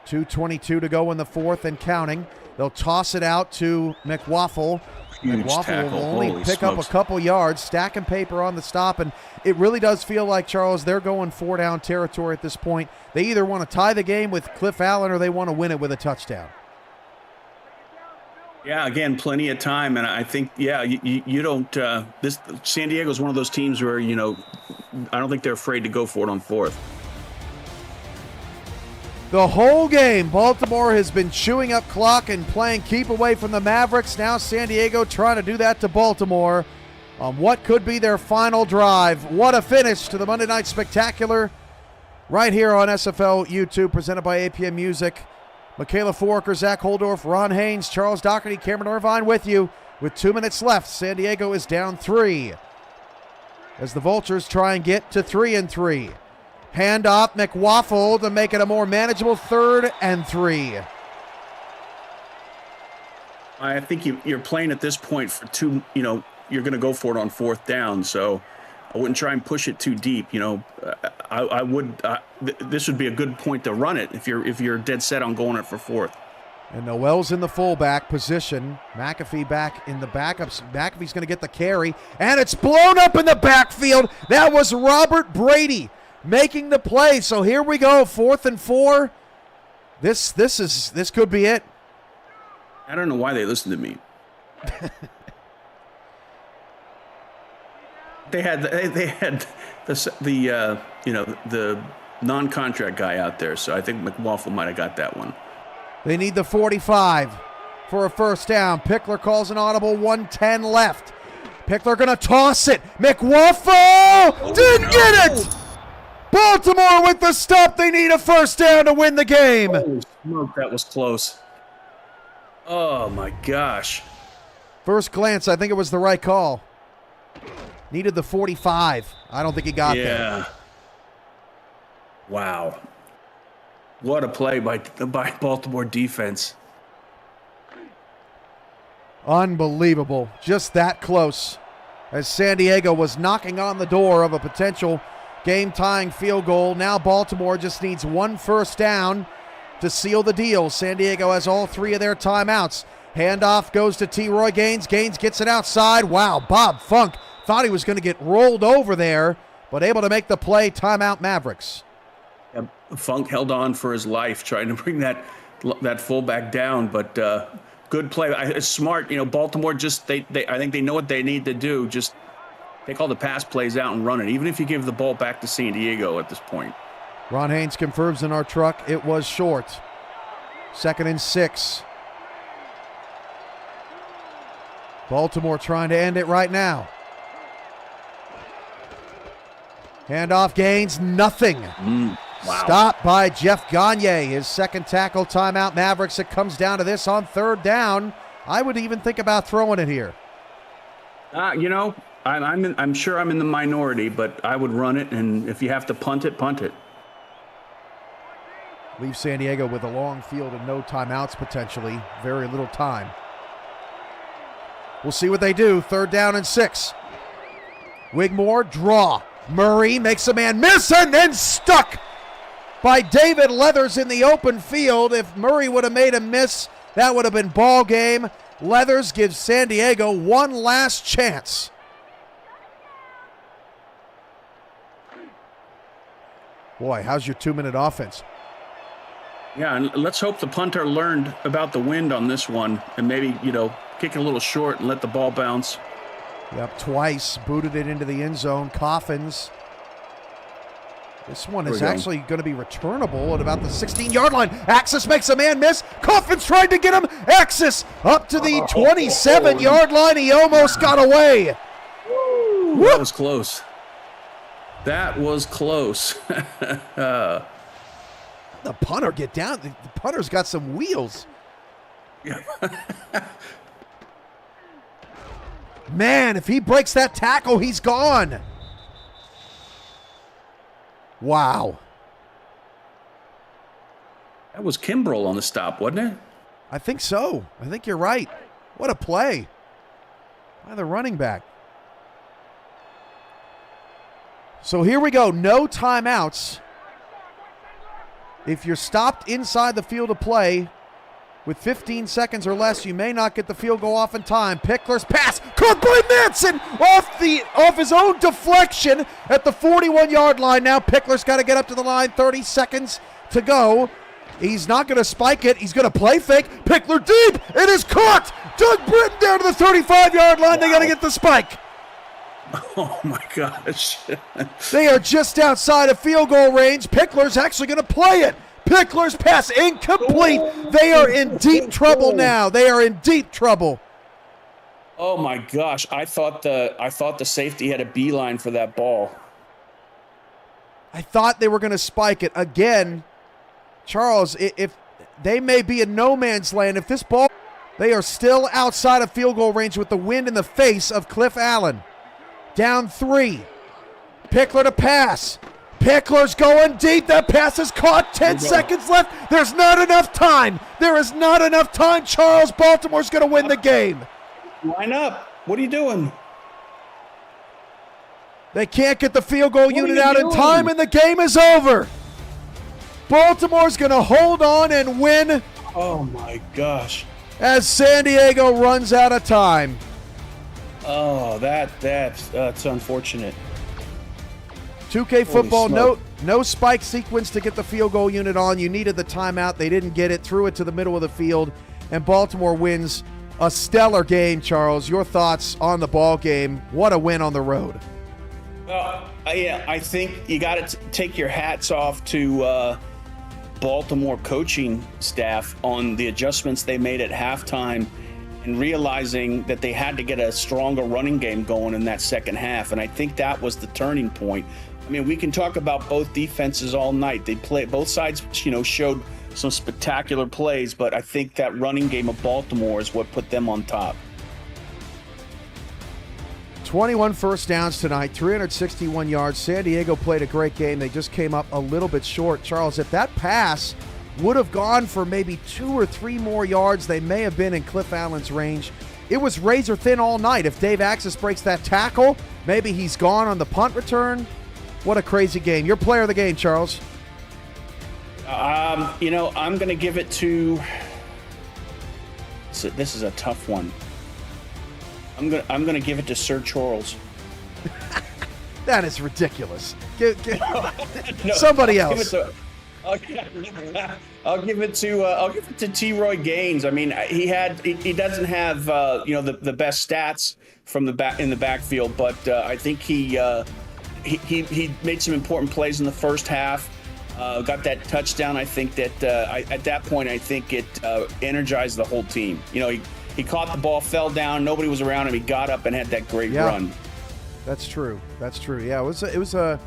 S1: 2:22 to go in the 4th and counting. They'll toss it out to McWaffle.
S2: Huge
S1: McWaffle
S2: tackle.
S1: will only
S2: Holy
S1: pick
S2: smokes.
S1: up a couple yards, stacking paper on the stop, and it really does feel like, Charles, they're going 4-down territory at this point. They either want to tie the game with Cliff Allen or they want to win it with a touchdown.
S2: Yeah, again, plenty of time, and I think, you don't. This San Diego's one of those teams where I don't think they're afraid to go for it on 4th.
S1: The whole game, Baltimore has been chewing up clock and playing keep away from the Mavericks. Now San Diego trying to do that to Baltimore on what could be their final drive. What a finish to the Monday Night Spectacular right here on SFL YouTube, presented by APM Music. Michaela Foraker, Zach Holdorf, Ron Haynes, Charles Doherty, Cameron Irvine with you. With 2 minutes left, San Diego is down 3 as the Vultures try and get to 3-3. Handoff, McWaffle to make it a more manageable 3rd and 3.
S2: I think you're playing at this point for 2. You're going to go for it on 4th down, so I wouldn't try and push it too deep. I would. This would be a good point to run it if you're dead set on going it for 4th.
S1: And Noel's in the fullback position. McAfee back in the backups. McAfee's going to get the carry, and it's blown up in the backfield. That was Robert Brady making the play. So here we go, 4th and 4. This could be it.
S2: I don't know why they listen to me. They had the non-contract guy out there, so I think McWaffle might have got that one.
S1: They need the 45 for a first down. Pickler calls an audible, 1:10 left. Pickler going to toss it. McWaffle didn't get it. Baltimore with the stop. They need a first down to win the game.
S2: Holy smoke, that was close. Oh, my gosh.
S1: First glance, I think it was the right call. Needed the 45. I don't think he got there.
S2: Yeah. Wow. What a play by Baltimore defense.
S1: Unbelievable. Just that close. As San Diego was knocking on the door of a potential game-tying field goal. Now Baltimore just needs one first down to seal the deal. San Diego has all 3 of their timeouts. Handoff goes to T. Roy Gaines. Gaines gets it outside. Wow, Bob Funk thought he was going to get rolled over there, but able to make the play. Timeout Mavericks.
S2: Yeah, Funk held on for his life trying to bring that fullback down, but good play. It's smart. Baltimore just I think they know what they need to do. Just take all the pass plays out and run it, even if you give the ball back to San Diego at this point.
S1: Ron Haynes confirms in our truck it was short. 2nd and 6. Baltimore trying to end it right now. Handoff Gaines, nothing.
S2: Wow.
S1: Stopped by Jeff Gagne, his second tackle. Timeout Mavericks. It comes down to this on 3rd down. I would even think about throwing it here.
S2: I'm sure I'm in the minority, but I would run it, and if you have to punt it, punt it.
S1: Leave San Diego with a long field and no timeouts potentially. Very little time. We'll see what they do. 3rd down and 6. Wigmore, draw. Murray makes a man miss and then stuck by David Leathers in the open field. If Murray would have made a miss, that would have been ball game. Leathers gives San Diego one last chance. Boy, how's your 2-minute offense?
S2: Yeah, and let's hope the punter learned about the wind on this one and maybe, kick it a little short and let the ball bounce.
S1: Yep, twice. Booted it into the end zone. Coffins. This one is actually going to be returnable at about the 16-yard line. Axis makes a man miss. Coffins tried to get him. Axis up to the 27-yard line. He almost got away.
S2: That was close. That was close.
S1: The punter get down. The punter's got some wheels.
S2: Yeah.
S1: Man, if he breaks that tackle, he's gone. Wow.
S2: That was Kimbrell on the stop, wasn't it?
S1: I think so. I think you're right. What a play by the running back. So here we go. No timeouts. If you're stopped inside the field of play with 15 seconds or less, you may not get the field goal off in time. Pickler's pass caught by Manson off his own deflection at the 41-yard line. Now Pickler's got to get up to the line. 30 seconds to go. He's not going to spike it. He's going to play fake. Pickler deep. It is caught. Doug Britton down to the 35-yard line. Wow. They got to get the spike.
S2: Oh, my gosh.
S1: They are just outside of field goal range. Pickler's actually going to play it. Pickler's pass incomplete. They are in deep trouble now. They are in deep trouble.
S2: Oh, my gosh. I thought the safety had a beeline for that ball.
S1: I thought they were going to spike it. Again, Charles, if they may be in no man's land. If this ball, they are still outside of field goal range with the wind in the face of Cliff Allen. Down 3. Pickler to pass. Pickler's going deep. That pass is caught. 10 seconds left. There's not enough time. There is not enough time. Charles, Baltimore's going to win the game.
S2: Line up. What are you doing?
S1: They can't get the field goal unit out in time, and the game is over. Baltimore's going to hold on and win
S2: Oh my gosh.
S1: as San Diego runs out of time.
S2: Oh, that's unfortunate.
S1: 2K football,
S2: smoke.
S1: no spike sequence to get the field goal unit on. You needed the timeout. They didn't get it. Threw it to the middle of the field, and Baltimore wins a stellar game. Charles, your thoughts on the ball game? What a win on the road.
S2: Yeah, I think you got to take your hats off to Baltimore coaching staff on the adjustments they made at halftime and realizing that they had to get a stronger running game going in that second half. And I think that was the turning point. I mean, we can talk about both defenses all night. Both sides, showed some spectacular plays, but I think that running game of Baltimore is what put them on top.
S1: 21 first downs tonight, 361 yards. San Diego played a great game. They just came up a little bit short. Charles, if that pass would have gone for maybe 2 or 3 more yards, they may have been in Cliff Allen's range. It was razor thin all night. If Dave Axis breaks that tackle, maybe he's gone on the punt return. What a crazy game. Your player of the game, Charles.
S2: I'm going to give it to. This is a tough one. I'm going to give it to Sir Charles.
S1: That is ridiculous.
S2: No,
S1: somebody else.
S2: I'll give it to T. Roy Gaines. I mean, he doesn't have the best stats from the back in the backfield, but I think he made some important plays in the first half. Got that touchdown. I think that at that point, I think it energized the whole team. He caught the ball, fell down, nobody was around him. He got up and had that great run.
S1: That's true. Yeah, it was a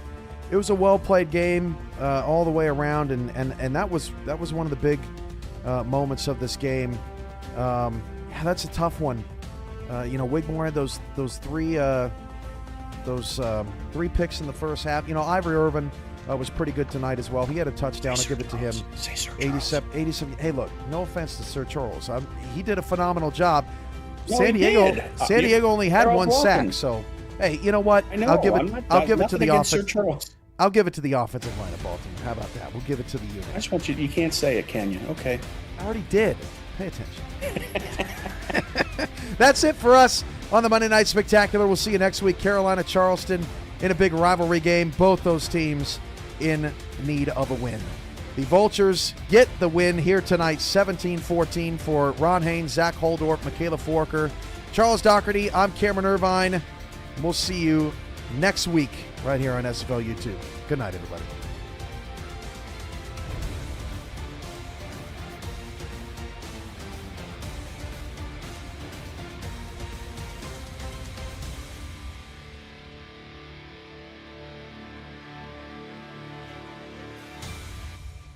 S1: well played game all the way around, and that was one of the big moments of this game. That's a tough one. Wigmore had those three picks in the first half. Ivory Irvin was pretty good tonight as well. He had a touchdown. I'll give it to him. 87. Hey, look, no offense to Sir Charles. He did a phenomenal job.
S2: No,
S1: San Diego only had one sack, so hey, you know what?
S2: I know.
S1: I'll give it to the offense. I'll give it to the offensive line of Baltimore. How about that? We'll give it to the unit.
S2: I just want you can't say it, can you? Okay.
S1: I already did. Pay attention. That's it for us on the Monday Night Spectacular. We'll see you next week. Carolina, Charleston in a big rivalry game. Both those teams in need of a win. The Vultures get the win here tonight, 17-14 for Ron Haynes, Zach Holdorf, Michaela Forker, Charles Doherty. I'm Cameron Irvine. We'll see you next week right here on SFL YouTube. Good night, everybody.